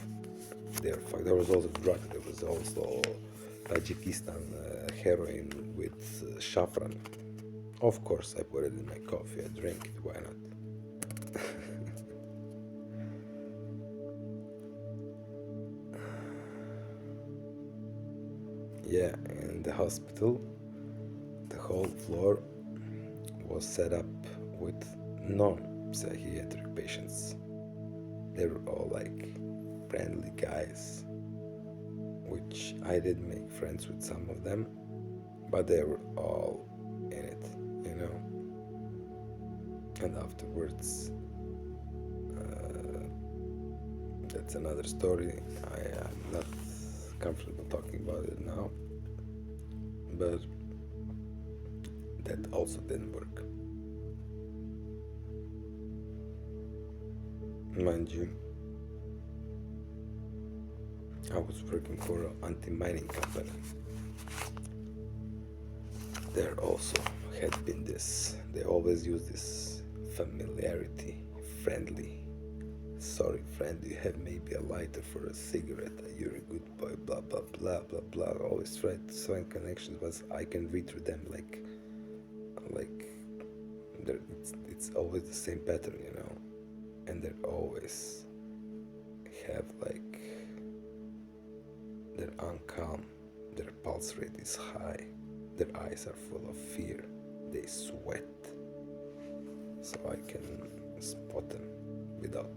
There was also drugs. There was also Tajikistan heroin with saffron. Of course, I put it in my coffee. I drank it. Why not? Yeah, in the hospital, the whole floor was set up with non-psychiatric patients. They were all like friendly guys, which I did make friends with some of them, but they were all in it, you know. And afterwards, that's another story. I am not comfortable talking about it now, but that also didn't work. Mind you, I was working for an anti-mining company. There also had been this, they always use this familiarity, friendly. Sorry friend, you have maybe a lighter for a cigarette, you're a good boy, blah blah blah blah blah. Always try to find connections, but I can read through them like it's always the same pattern, you know. And they always have like, they're uncalm, their pulse rate is high, their eyes are full of fear, they sweat, so I can spot them without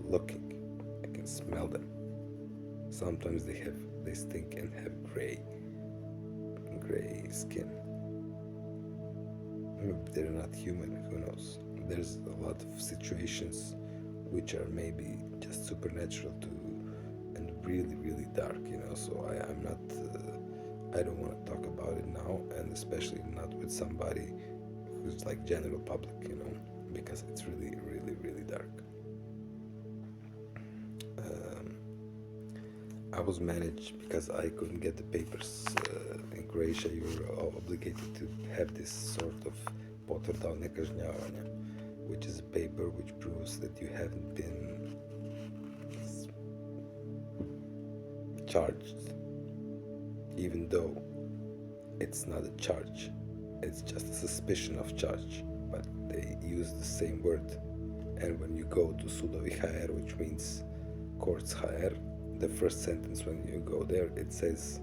looking. I can smell them. Sometimes they stink and have gray skin. Maybe they're not human, who knows. There's a lot of situations which are maybe just supernatural and really, really dark, you know, so I'm not, I don't want to talk about it now, and especially not with somebody who's like general public, you know, because it's really, really, really dark. I was managed because I couldn't get the papers. In Croatia, you're obligated to have this sort of potvrda o nekažnjavanju, which is a paper which proves that you haven't been charged, even though it's not a charge, it's just a suspicion of charge, but they use the same word. And when you go to sudovi HR, which means courts HR, the first sentence when you go there, it says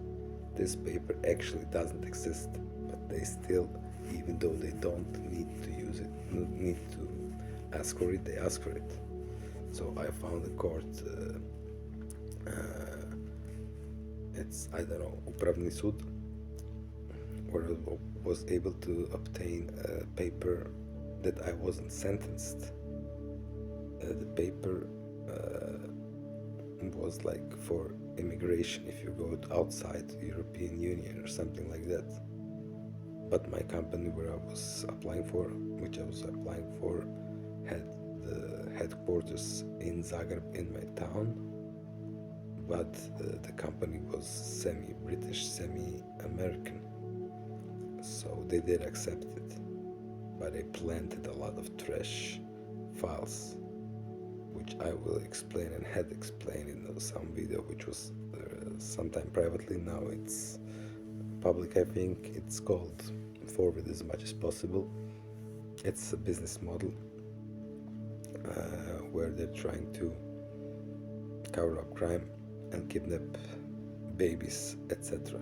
this paper actually doesn't exist, but they still, even though they don't need to use it, need to ask for it, they ask for it. So I found a court, it's, I don't know, Upravni sud, where I was able to obtain a paper that I wasn't sentenced. The paper was like for immigration if you go outside the European Union or something like that. But my company where I was applying for, had the headquarters in Zagreb, in my town, but the company was semi-British, semi-American, so they did accept it, but they planted a lot of trash files, which I will explain and had explained in some video which was sometime privately. Now it's public. I think it's called Forward as much as possible. It's a business model where they're trying to cover up crime and kidnap babies, etc.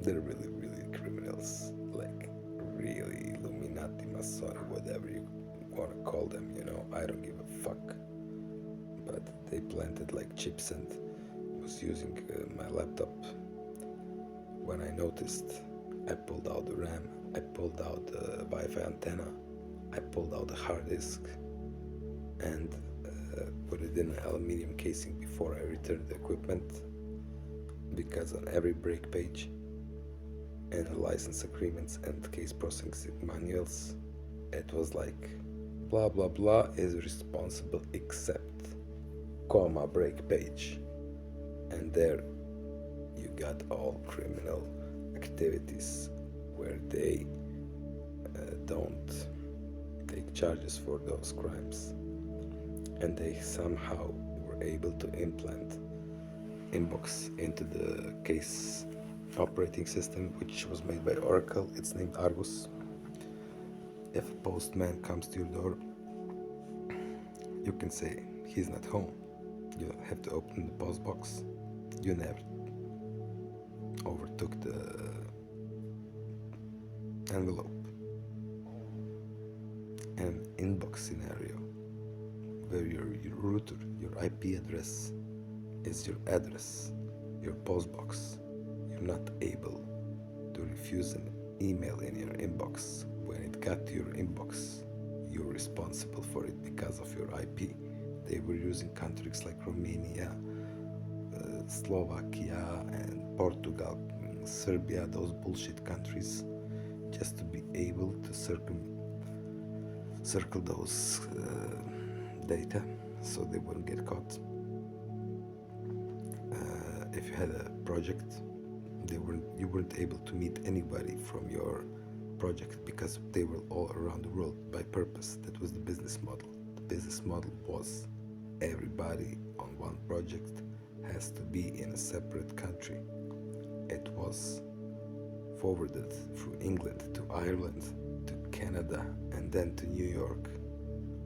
They're really, really criminals, like really Illuminati, Masonic, whatever you want to call them, you know, I don't give a fuck. But they planted like chips and was using my laptop. When I noticed, I pulled out the RAM, I pulled out the Wi-Fi antenna, I pulled out the hard disk and put it in an aluminium casing before I returned the equipment, because on every break page and the license agreements and case processing manuals, it was like blah blah blah is responsible except comma break page, and there you got all criminal activities where they don't take charges for those crimes, and they somehow were able to implant inbox into the case operating system, which was made by Oracle. It's named Argus. If a postman comes to your door, you can say he's not home. You don't have to open the post box. You never overtook the envelope. An inbox scenario where your router, your IP address is your address, your post box. You're not able to refuse an email in your inbox. When it got to your inbox, you're responsible for it because of your IP. They were using countries like Romania, Slovakia and Portugal, Serbia, those bullshit countries, just to be able to circle those data so they wouldn't get caught. If you had a project, you weren't able to meet anybody from your project because they were all around the world by purpose. That was the business model. The business model was everybody on one project has to be in a separate country. It was forwarded through England to Ireland to Canada and then to New York.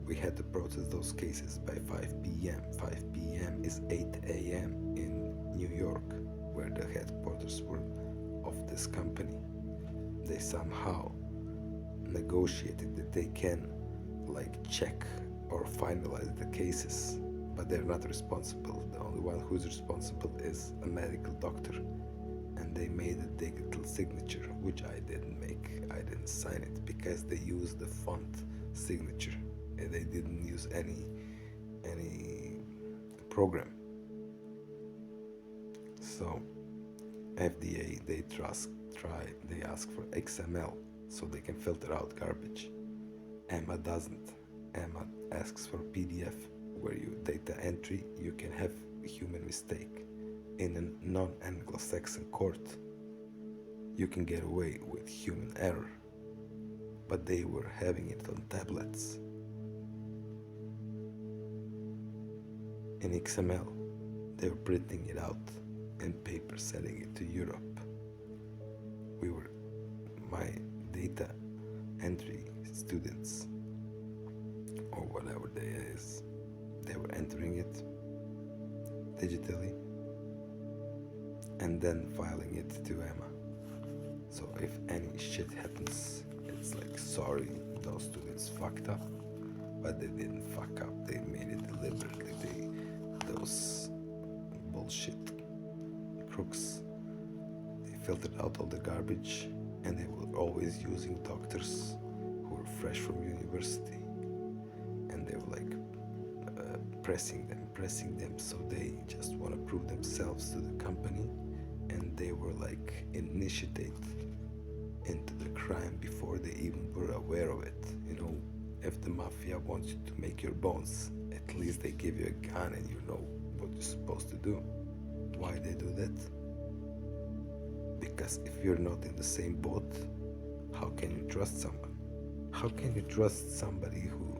We had to process those cases by 5 p.m. 5 p.m. is 8 a.m. in New York, where the headquarters were of this company. They somehow negotiated that they can check or finalize the cases, but they're not responsible. The only one who's responsible is a medical doctor, and they made a digital signature, which I didn't make. I didn't sign it because they used the font signature and they didn't use any program. So FDA, they ask for XML so they can filter out garbage. EMA doesn't. EMA asks for PDF, where you data entry, you can have a human mistake. In a non-anglo-saxon court, you can get away with human error, but they were having it on tablets. In XML, they were printing it out in paper, sending it to Europe. My data entry students, or whatever they were entering it digitally and then filing it to EMA. So if any shit happens, it's sorry, those students fucked up, but they didn't fuck up, they made it deliberately. Those bullshit crooks, they filtered out all the garbage, and they were always using doctors who were fresh from university, and they were pressing them, so they just want to prove themselves to the company, and they were initiated into the crime before they even were aware of it. If the mafia wants you to make your bones, at least they give you a gun and you know what you're supposed to do. Why they do that? Because if you're not in the same boat, how can you trust someone? How can you trust somebody who,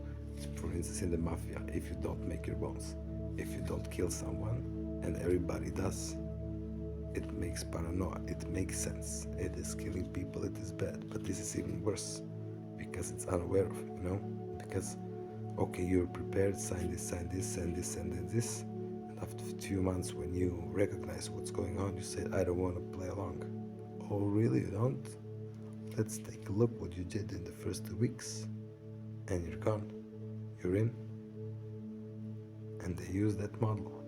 for instance, in the mafia, if you don't make your bones, if you don't kill someone, and everybody does, it makes paranoia, it makes sense. It is killing people, it is bad, but this is even worse, because it's unaware of it, because, okay, you're prepared, sign this, and this, and this, and after a few months, when you recognize what's going on, you say, I don't want to play along. Oh, really, you don't? Let's take a look what you did in the first 2 weeks, and you're gone. You're in. And they use that model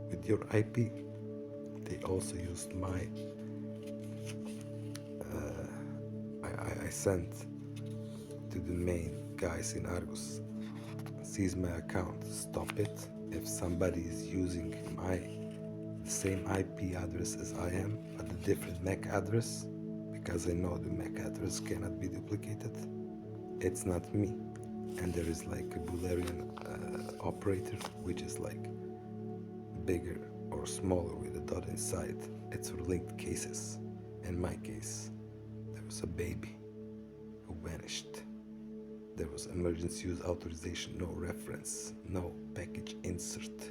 with your IP. They also used my I sent to the main guys in Argus, seize my account, stop it. If somebody is using the same IP address as I am, but a different MAC address, because I know the MAC address cannot be duplicated, it's not me. And there is like a Boolean operator, which is like bigger or smaller with a dot inside. It's for linked cases. In my case, there was a baby who vanished. There was emergency use authorization, no reference, no package insert,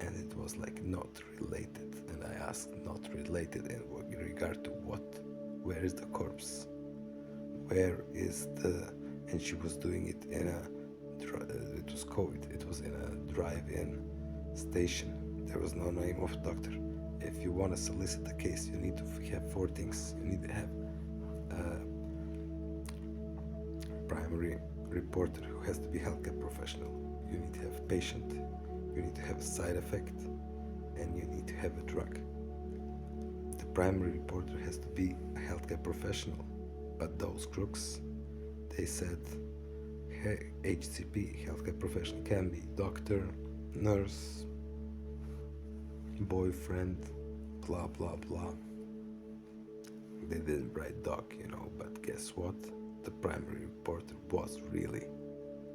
and it was like not related. And I asked, not related in regard to what? Where is the corpse? Where is the... And she was doing it in it was COVID, it was in a drive-in station. There was no name of doctor. If you want to solicit the case, you need to have 4 things. You need to have a primary reporter who has to be healthcare professional. You need to have a patient. You need to have a side effect, and you need to have a drug. The primary reporter has to be a healthcare professional, but those crooks, they said, hey, HCP, healthcare professional, can be doctor, nurse, boyfriend, blah blah blah. They didn't write doc, but guess what? The primary reporter was really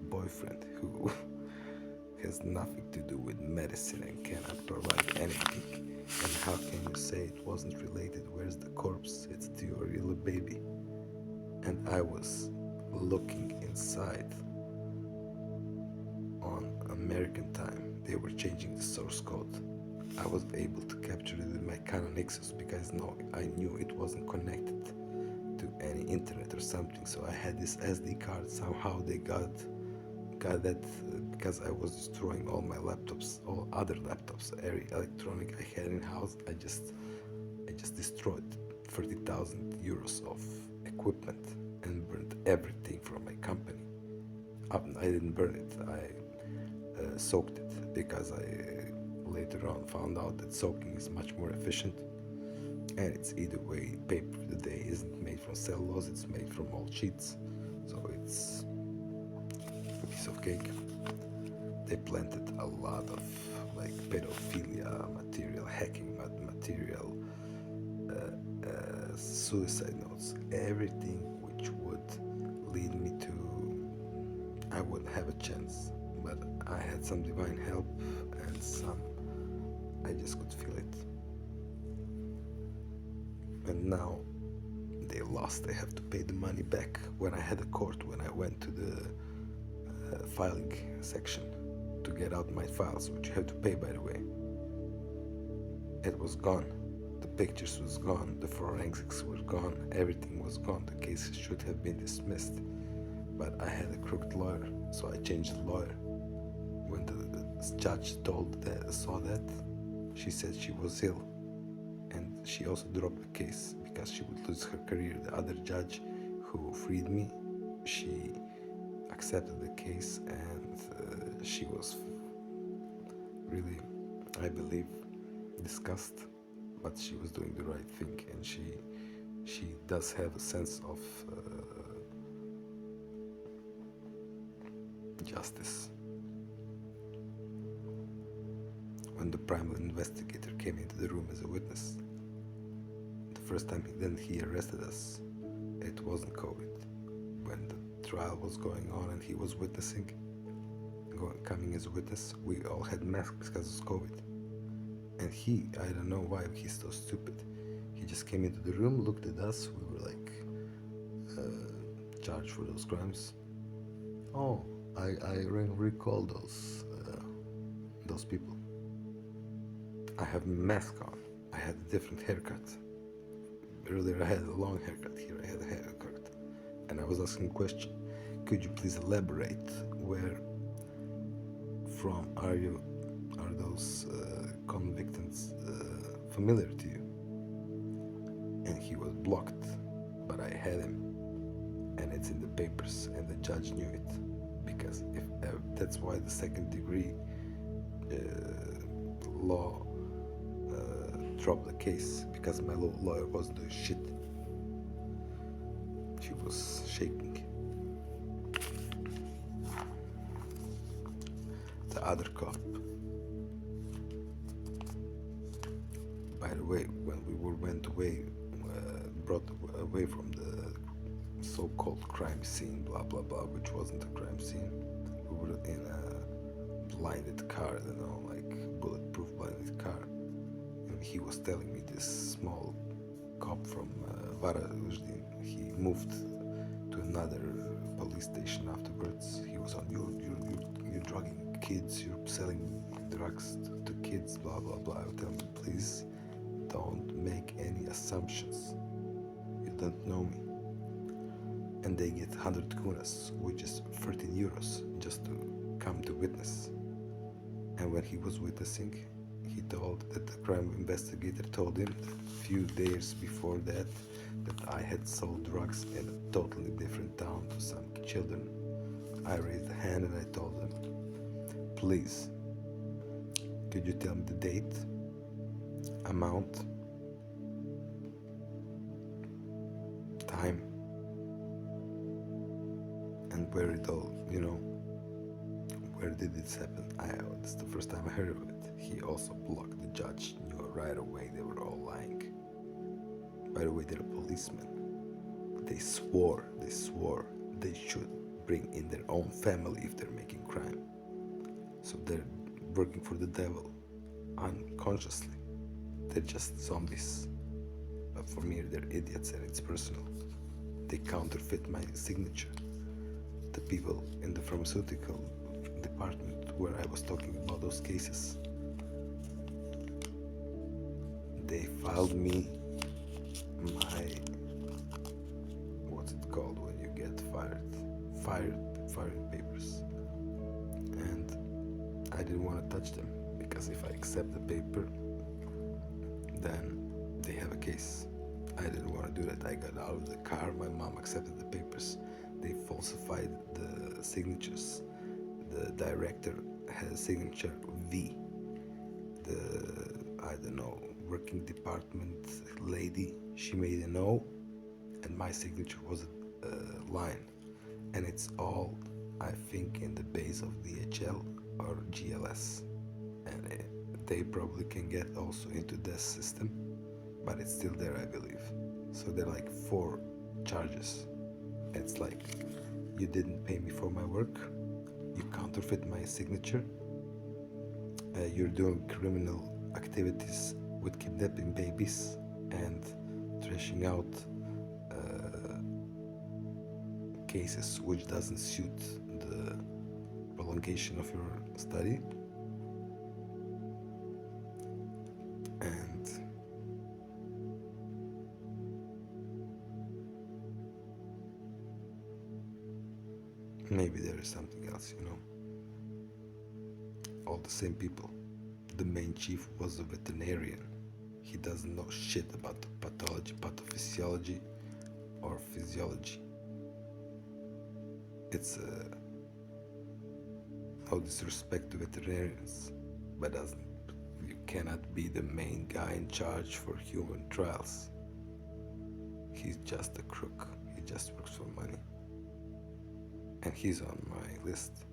boyfriend who has nothing to do with medicine and cannot provide anything. And how can you say it wasn't related? Where's the corpse? It's to your little baby. And I was looking inside on American time. They were changing the source code. I was able to capture it with my Canon Nexus because I knew it wasn't connected to any internet or something. So I had this SD card. Somehow they got that because I was destroying all my laptops, all other laptops, every electronic I had in house. I just destroyed 30,000 euros of equipment and burned everything from my company. I didn't burn it. I soaked it because I later on found out that soaking is much more efficient, and it's either way. Paper today isn't made from cellulose, it's made from old sheets, so it's a piece of cake. They planted a lot of like pedophilia material, hacking material, suicide notes, everything which would lead me to... I wouldn't have a chance, but I had some divine help and I just could feel it. And now they lost. They have to pay the money back. When I had a court, when I went to the filing section to get out my files, which you have to pay, by the way, it was gone. The pictures was gone, the forensics were gone, everything was gone. The case should have been dismissed, but I had a crooked lawyer, so I changed the lawyer. When the judge saw that, she said she was ill, and she also dropped the case because she would lose her career. The other judge who freed me, she accepted the case, and she was really, I believe, disgusted, but she was doing the right thing, and she does have a sense of justice. When the primary investigator came into the room as a witness, the first time he arrested us, it wasn't COVID. When the trial was going on and he was witnessing, coming as a witness. We all had masks because of COVID. And he, I don't know why he's so stupid. He just came into the room, looked at us. We were like charged for those crimes. Oh, I recall those people. I have a mask on. I had a different haircut. Earlier I had a long haircut. Here I had a haircut. And I was asking a question. Could you please elaborate where from are those convicts familiar to you? And he was blocked, but I had him, and it's in the papers, and the judge knew it, because if that's why the second degree law dropped the case, because my lawyer wasn't doing shit. She was shaking. The other cop, by the way, when we were brought away from the so-called crime scene, blah blah blah, which wasn't a crime scene, we were in a blinded car, like bulletproof blinded car, and he was telling me, this small cop from Vara, he moved to another police station afterwards. He was on, you're drugging kids, you're selling drugs to kids, blah blah blah. I would tell him, please don't make any assumptions, you don't know me. And they get 100 kunas, which is 13 euros, just to come to witness. And when he was witnessing, he told that the crime investigator told him a few days before that I had sold drugs in a totally different town to some children. I raised a hand and I told him, please, could you tell me the date, amount, time, and where it all, where did this happen? It's the first time I heard of it. He also blocked. The judge knew right away they were all lying. By the way, they're policemen. They swore they should bring in their own family if they're making crime. So they're working for the devil unconsciously. They're just zombies. But for me, they're idiots, and it's personal. They counterfeit my signature. The people in the pharmaceutical department where I was talking about those cases, they filed me my, what's it called when you get fired papers, and I didn't want to touch them, because if I accept the paper, then they have a case. I didn't want to do that. I got out of the car, my mom accepted the papers. They falsified the signatures. The director has signature V. The, working department lady, she made an O, and my signature was a line. And it's all, I think, in the base of DHL or GLS. And they probably can get also into this system, but it's still there, I believe. So there are like 4 charges. It's like, you didn't pay me for my work, you counterfeit my signature, you're doing criminal activities with kidnapping babies and trashing out cases which doesn't suit the prolongation of your study. And maybe there is something else, all the same people. The main chief was a veterinarian. He doesn't know shit about the pathology, pathophysiology, or physiology. It's no disrespect to veterinarians, but you cannot be the main guy in charge for human trials. He's just a crook. He just works for money. And he's on my list.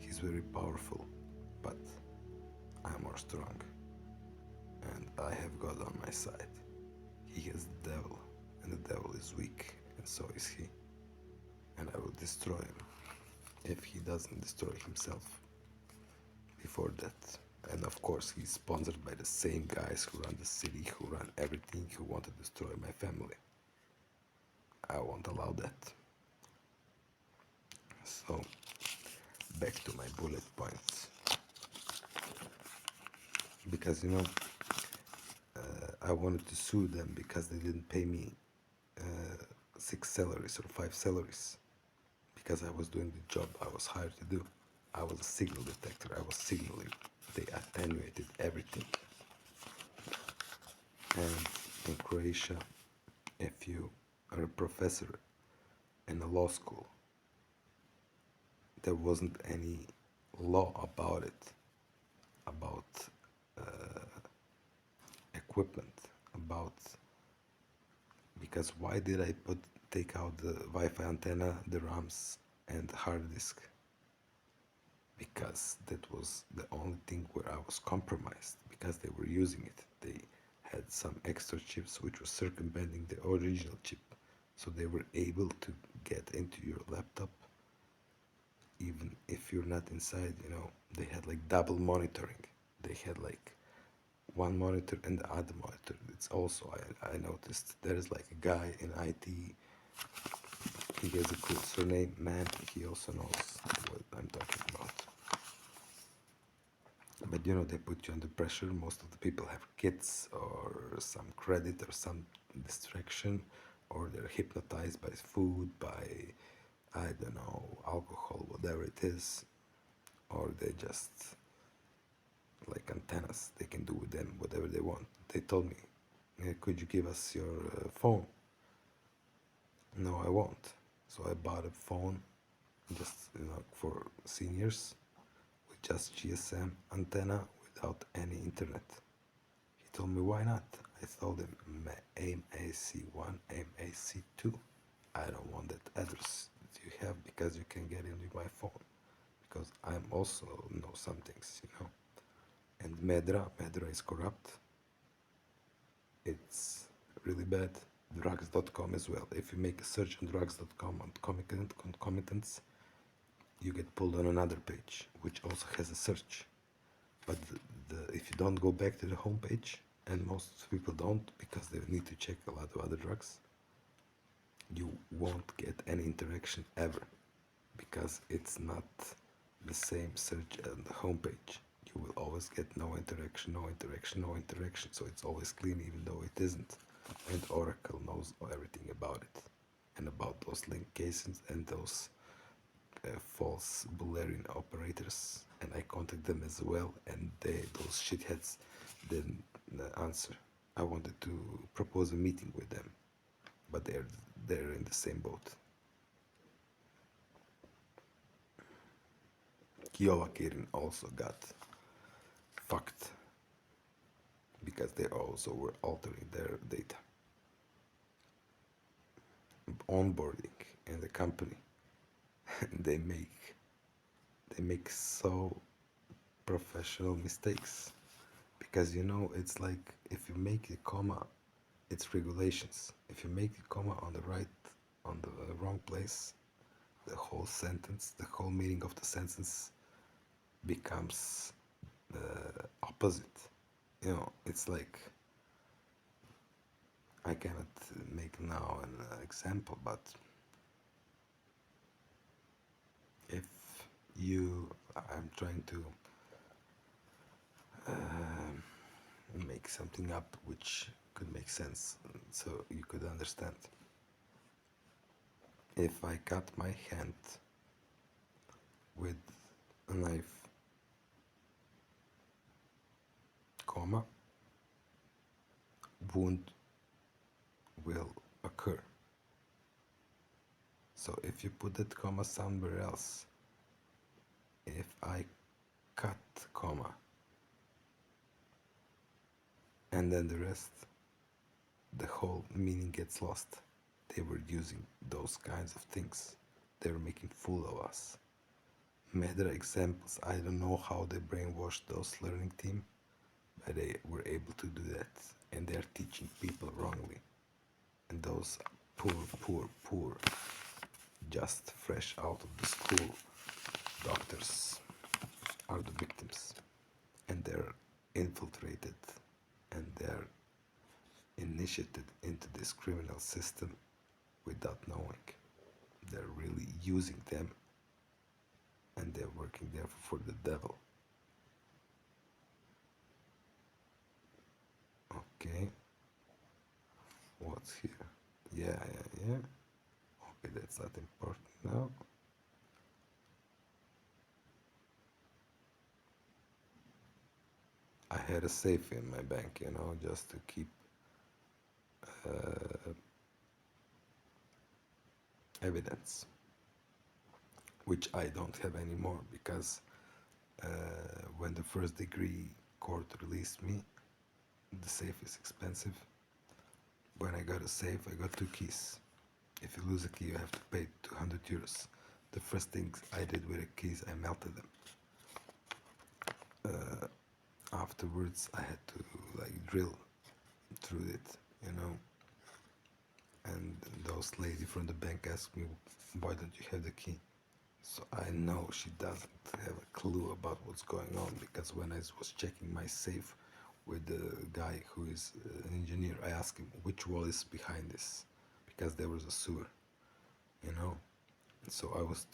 He's very powerful, but I'm more strong. And I have God on my side. He has the devil, and the devil is weak, and so is he. and I will destroy him if he doesn't destroy himself before that. And of course, he's sponsored by the same guys who run the city, who run everything, who want to destroy my family. I won't allow that. So, back to my bullet points. Because, I wanted to sue them because they didn't pay me 6 salaries or 5 salaries. Because I was doing the job I was hired to do. I was a signal detector, I was signaling. They attenuated everything. And in Croatia, if you are a professor in a law school, there wasn't any law about it, about equipment, about, because why did I take out the Wi-Fi antenna, the RAMs, and the hard disk? Because that was the only thing where I was compromised, because they were using it. They had some extra chips which were circumventing the original chip, so they were able to get into your laptop even if you're not inside. They had like double monitoring. They had like one monitor and the other monitor. It's also, I noticed there is like a guy in IT. He has a cool surname, man. He also knows what I'm talking about. But they put you under pressure. Most of the people have kids or some credit or some distraction, or they're hypnotized by food, by, I don't know, alcohol, whatever it is, or they just like antennas. They can do with them whatever they want. They told me, could you give us your phone? No, I won't. So I bought a phone just for seniors with just GSM antenna without any internet. He told me, why not? I told him, AIM AC1, AIM AC2. I don't want that address that you have because you can get in with my phone. Because I'm also know some things. And Medra is corrupt. It's really bad. Drugs.com as well. If you make a search on drugs.com on concomitants, you get pulled on another page, which also has a search. But if you don't go back to the home page, and most people don't because they need to check a lot of other drugs, you won't get any interaction ever, because it's not the same search on the home page. You will always get no interaction, so it's always clean even though it isn't. And Oracle knows everything about it, and about those link cases and those false Boolean operators, and I contacted them as well, and those shitheads didn't answer. I wanted to propose a meeting with them, but they're in the same boat. Kiowa Kirin also got fucked because they also were altering their data. Onboarding in the company, they make so professional mistakes, because it's like if you make a comma, it's regulations. If you make the comma on the wrong place, the whole sentence, the whole meaning of the sentence becomes the opposite. It's like, I cannot make now an example, but if I'm trying to make something up which could make sense so you could understand. If I cut my hand with a knife, comma, wound will occur. So if you put that comma somewhere else, if I cut comma and then the rest, the whole meaning gets lost. They were using those kinds of things. They were making fool of us. Medra examples, I don't know how they brainwashed those learning team, but they were able to do that, and they're teaching people wrongly. And those poor just fresh out of the school doctors are the victims, and they're infiltrated and they're initiated into this criminal system without knowing. They're really using them and they're working there for the devil. Okay, what's here? Yeah. Okay, that's not important now. I had a safe in my bank, just to keep evidence, which I don't have anymore because when the first degree court released me, the safe is expensive. When I got a safe, I got 2 keys. If you lose a key, you have to pay 200 euros. The first things I did with the keys, I melted them. Afterwards, I had to drill through it, and those lady from the bank asked me, why don't you have the key? So I know she doesn't have a clue about what's going on, because when I was checking my safe with the guy who is an engineer, I asked him which wall is behind this, because there was a sewer, So I was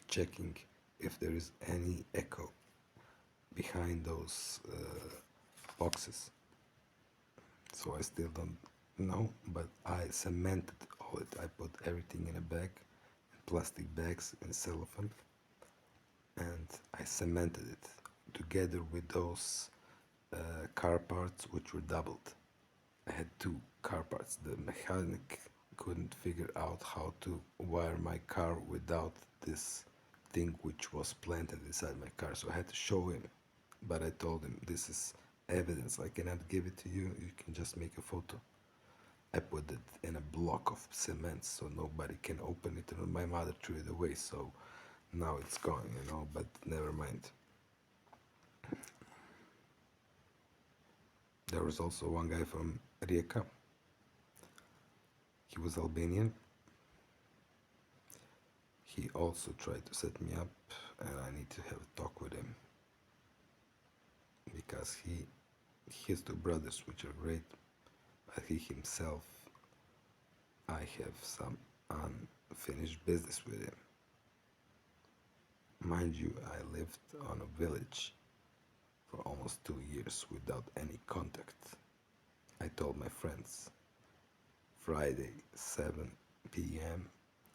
checking if there is any echo behind those boxes. So I still don't know, but I cemented all it. I put everything in a bag, in plastic bags, in cellophane, and I cemented it together with those car parts which were doubled. I had 2 car parts. The mechanic couldn't figure out how to wire my car without this thing which was planted inside my car, so I had to show him. But I told him, this is evidence, I cannot give it to you, you can just make a photo. I put it in a block of cement so nobody can open it, and my mother threw it away, so now it's gone, but never mind. There was also one guy from Rijeka. He was Albanian. He also tried to set me up, and I need to have a talk with him, because he has 2 brothers which are great, but he himself, I have some unfinished business with him. Mind you, I lived on a village for almost 2 years without any contact. I told my friends, Friday 7 p.m.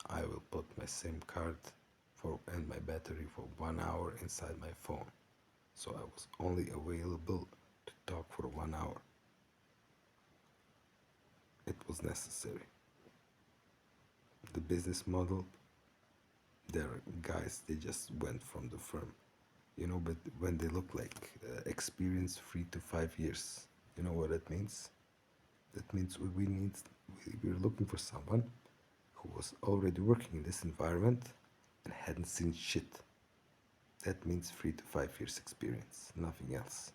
I will put my SIM card and my battery for 1 hour inside my phone. So I was only available to talk for 1 hour. It was necessary. The business model, there are guys, they just went from the firm, but when they look like experience 3 to 5 years, you know what that means? That means we're looking for someone who was already working in this environment and hadn't seen shit. That means 3 to 5 years experience, nothing else.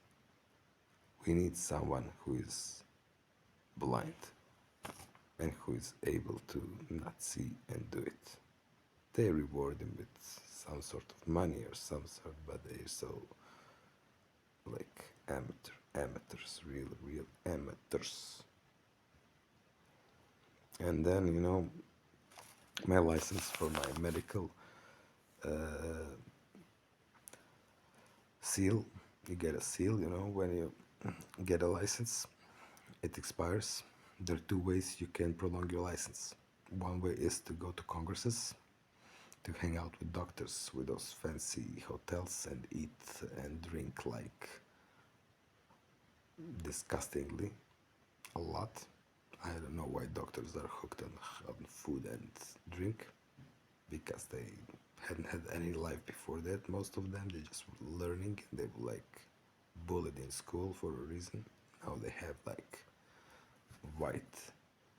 We need someone who is blind and who is able to not see and do it. They reward him with some sort of money or some sort, but they're so amateurs, real amateurs. And then, my license for my medical seal, you get a seal, when you get a license, it expires. There are 2 ways you can prolong your license. One way is to go to congresses, to hang out with doctors with those fancy hotels and eat and drink disgustingly a lot. I don't know why doctors are hooked on food and drink, because they hadn't had any life before that. Most of them, they just were learning, and they were bullied in school for a reason. Now they have white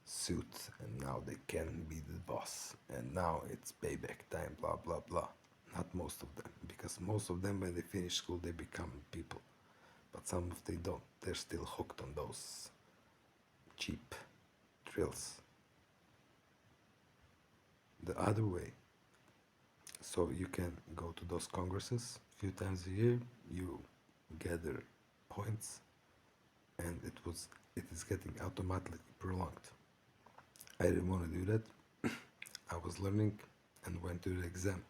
suit, and now they can be the boss, and now it's payback time, blah blah blah. Not most of them, because most of them, when they finish school, they become people, but some of them don't. They're still hooked on those cheap drills. The other way So you can go to those congresses a few times a year, you gather points, and it is getting automatically prolonged. I didn't want to do that. I was learning and went to the exam.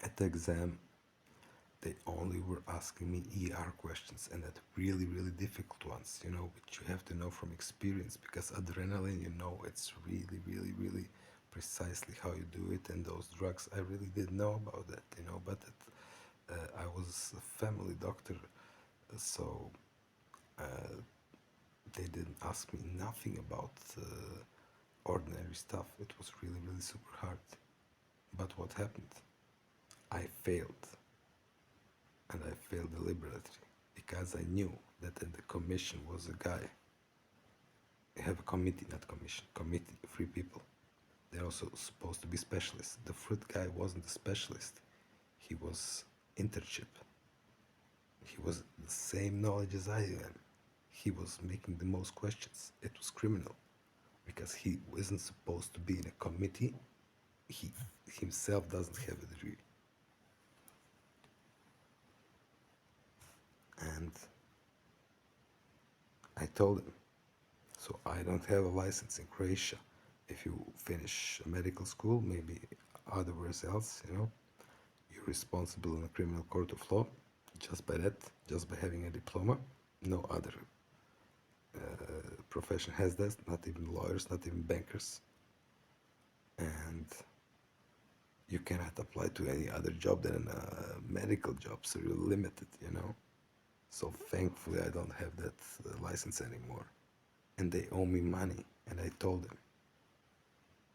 At the exam, they only were asking me ER questions, and that really, really difficult ones, which you have to know from experience, because adrenaline, it's really, really, really precisely how you do it, and those drugs, I really didn't know about that, but I was a family doctor, so they didn't ask me nothing about ordinary stuff. It was really, really super hard. But what happened? I failed. And I failed deliberately because I knew that in the commission was a guy. They have a committee, not commission, committee, 3 people. They're also supposed to be specialists. The fruit guy wasn't a specialist. He was internship. He was the same knowledge as I am. He was making the most questions. It was criminal because he wasn't supposed to be in a committee. He himself doesn't have a degree. And I told him, so I don't have a license in Croatia. If you finish medical school, maybe otherwhere else, you're responsible in a criminal court of law just by that, just by having a diploma. No other profession has that, not even lawyers, not even bankers. And you cannot apply to any other job than a medical job, so you're limited, So thankfully I don't have that license anymore. And they owe me money, and I told them.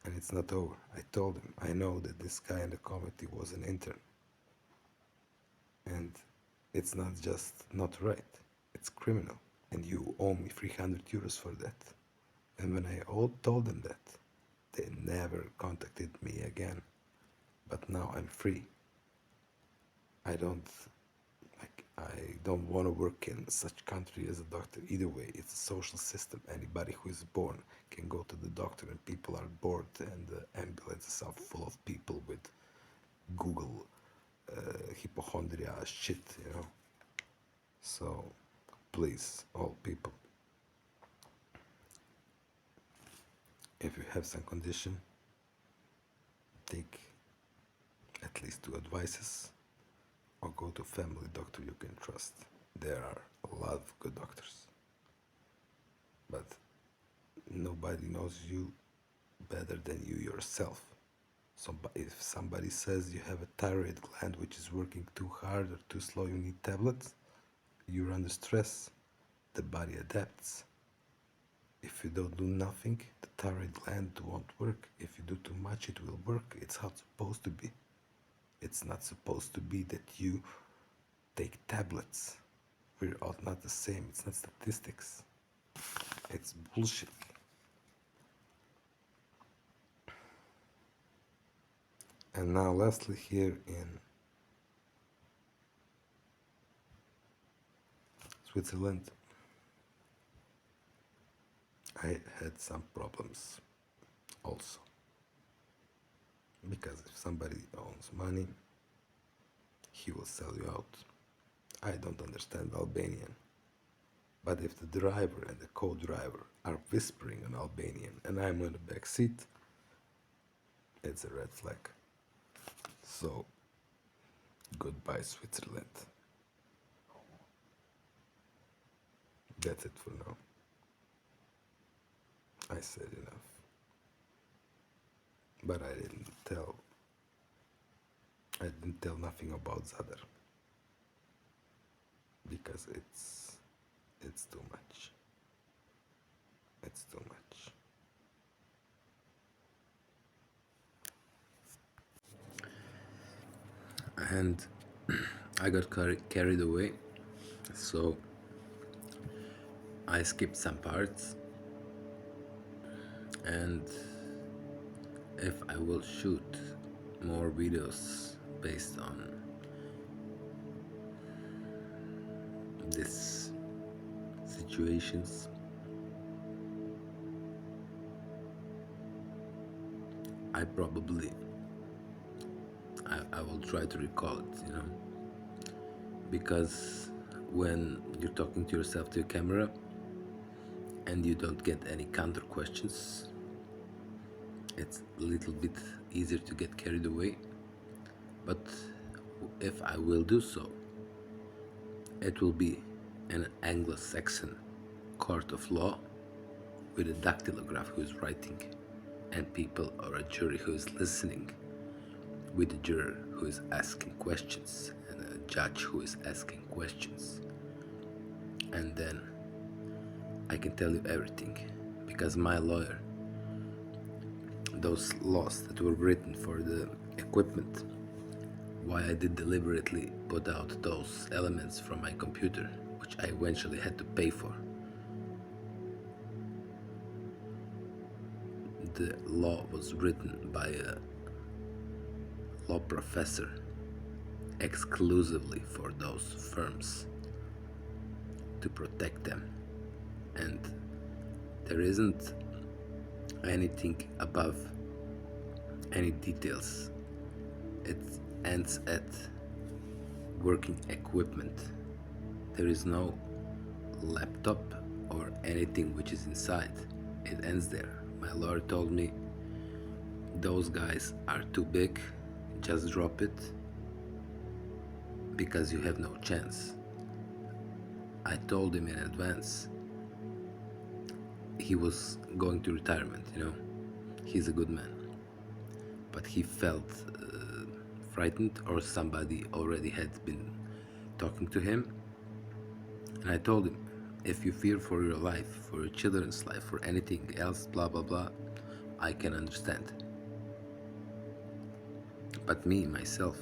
And it's not over. I told him, I know that this guy in the committee was an intern. And it's not just not right, it's criminal. And you owe me 300 euros for that. And when I told them that, they never contacted me again. But now I'm free. I don't want to work in such country as a doctor. Either way, it's a social system. Anybody who is born can go to the doctor, and people are bored, and the ambulances are full of people with Google hypochondria shit, So, please, all people, if you have some condition, take at least 2 advices, or go to a family doctor you can trust. There are a lot of good doctors, but nobody knows you better than you yourself. So if somebody says you have a thyroid gland which is working too hard or too slow, you need tablets, you're under stress, the body adapts. If you don't do nothing, the thyroid gland won't work. If you do too much, it will work. It's how it's supposed to be. It's not supposed to be that you take tablets. We're all not the same. It's not statistics. It's bullshit. And now lastly, here in Switzerland, I had some problems also. Because if somebody owns money, he will sell you out. I don't understand Albanian. But if the driver and the co-driver are whispering in Albanian and I'm in the back seat, it's a red flag. So, goodbye Switzerland. That's it for now. I said enough. But I didn't tell nothing about Zadar. Because it's too much. It's too much. And I got carried away, so I skipped some parts, and if I will shoot more videos based on these situations, I probably I will try to recall it, because when you're talking to yourself to a camera and you don't get any counter questions, it's a little bit easier to get carried away. But if I will do so, it will be an anglo-saxon court of law with a dactylograph who is writing, and people or a jury who is listening, with a juror who is asking questions and a judge who is asking questions. And then I can tell you everything, because my lawyer, those laws that were written for the equipment, why I did deliberately put out those elements from my computer, which I eventually had to pay for. The law was written by a law professor exclusively for those firms to protect them, and there isn't anything above any details. It ends at working equipment. There is no laptop or anything which is inside. It ends there. My lawyer told me, those guys are too big, just drop it, because you have no chance. I told him in advance he was going to retirement, he's a good man, but he felt frightened, or somebody already had been talking to him. And I told him, if you fear for your life, for your children's life, for anything else, blah blah blah, I can understand. But me, myself,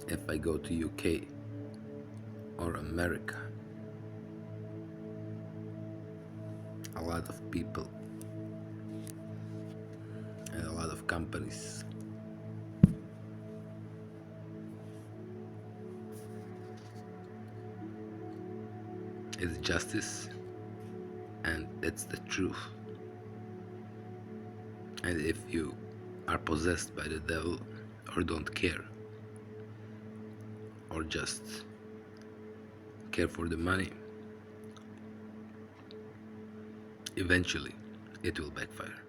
if I go to UK or America, a lot of people and a lot of companies it's justice and it's the truth. And if you are possessed by the devil, or don't care, or just care for the money, eventually it will backfire.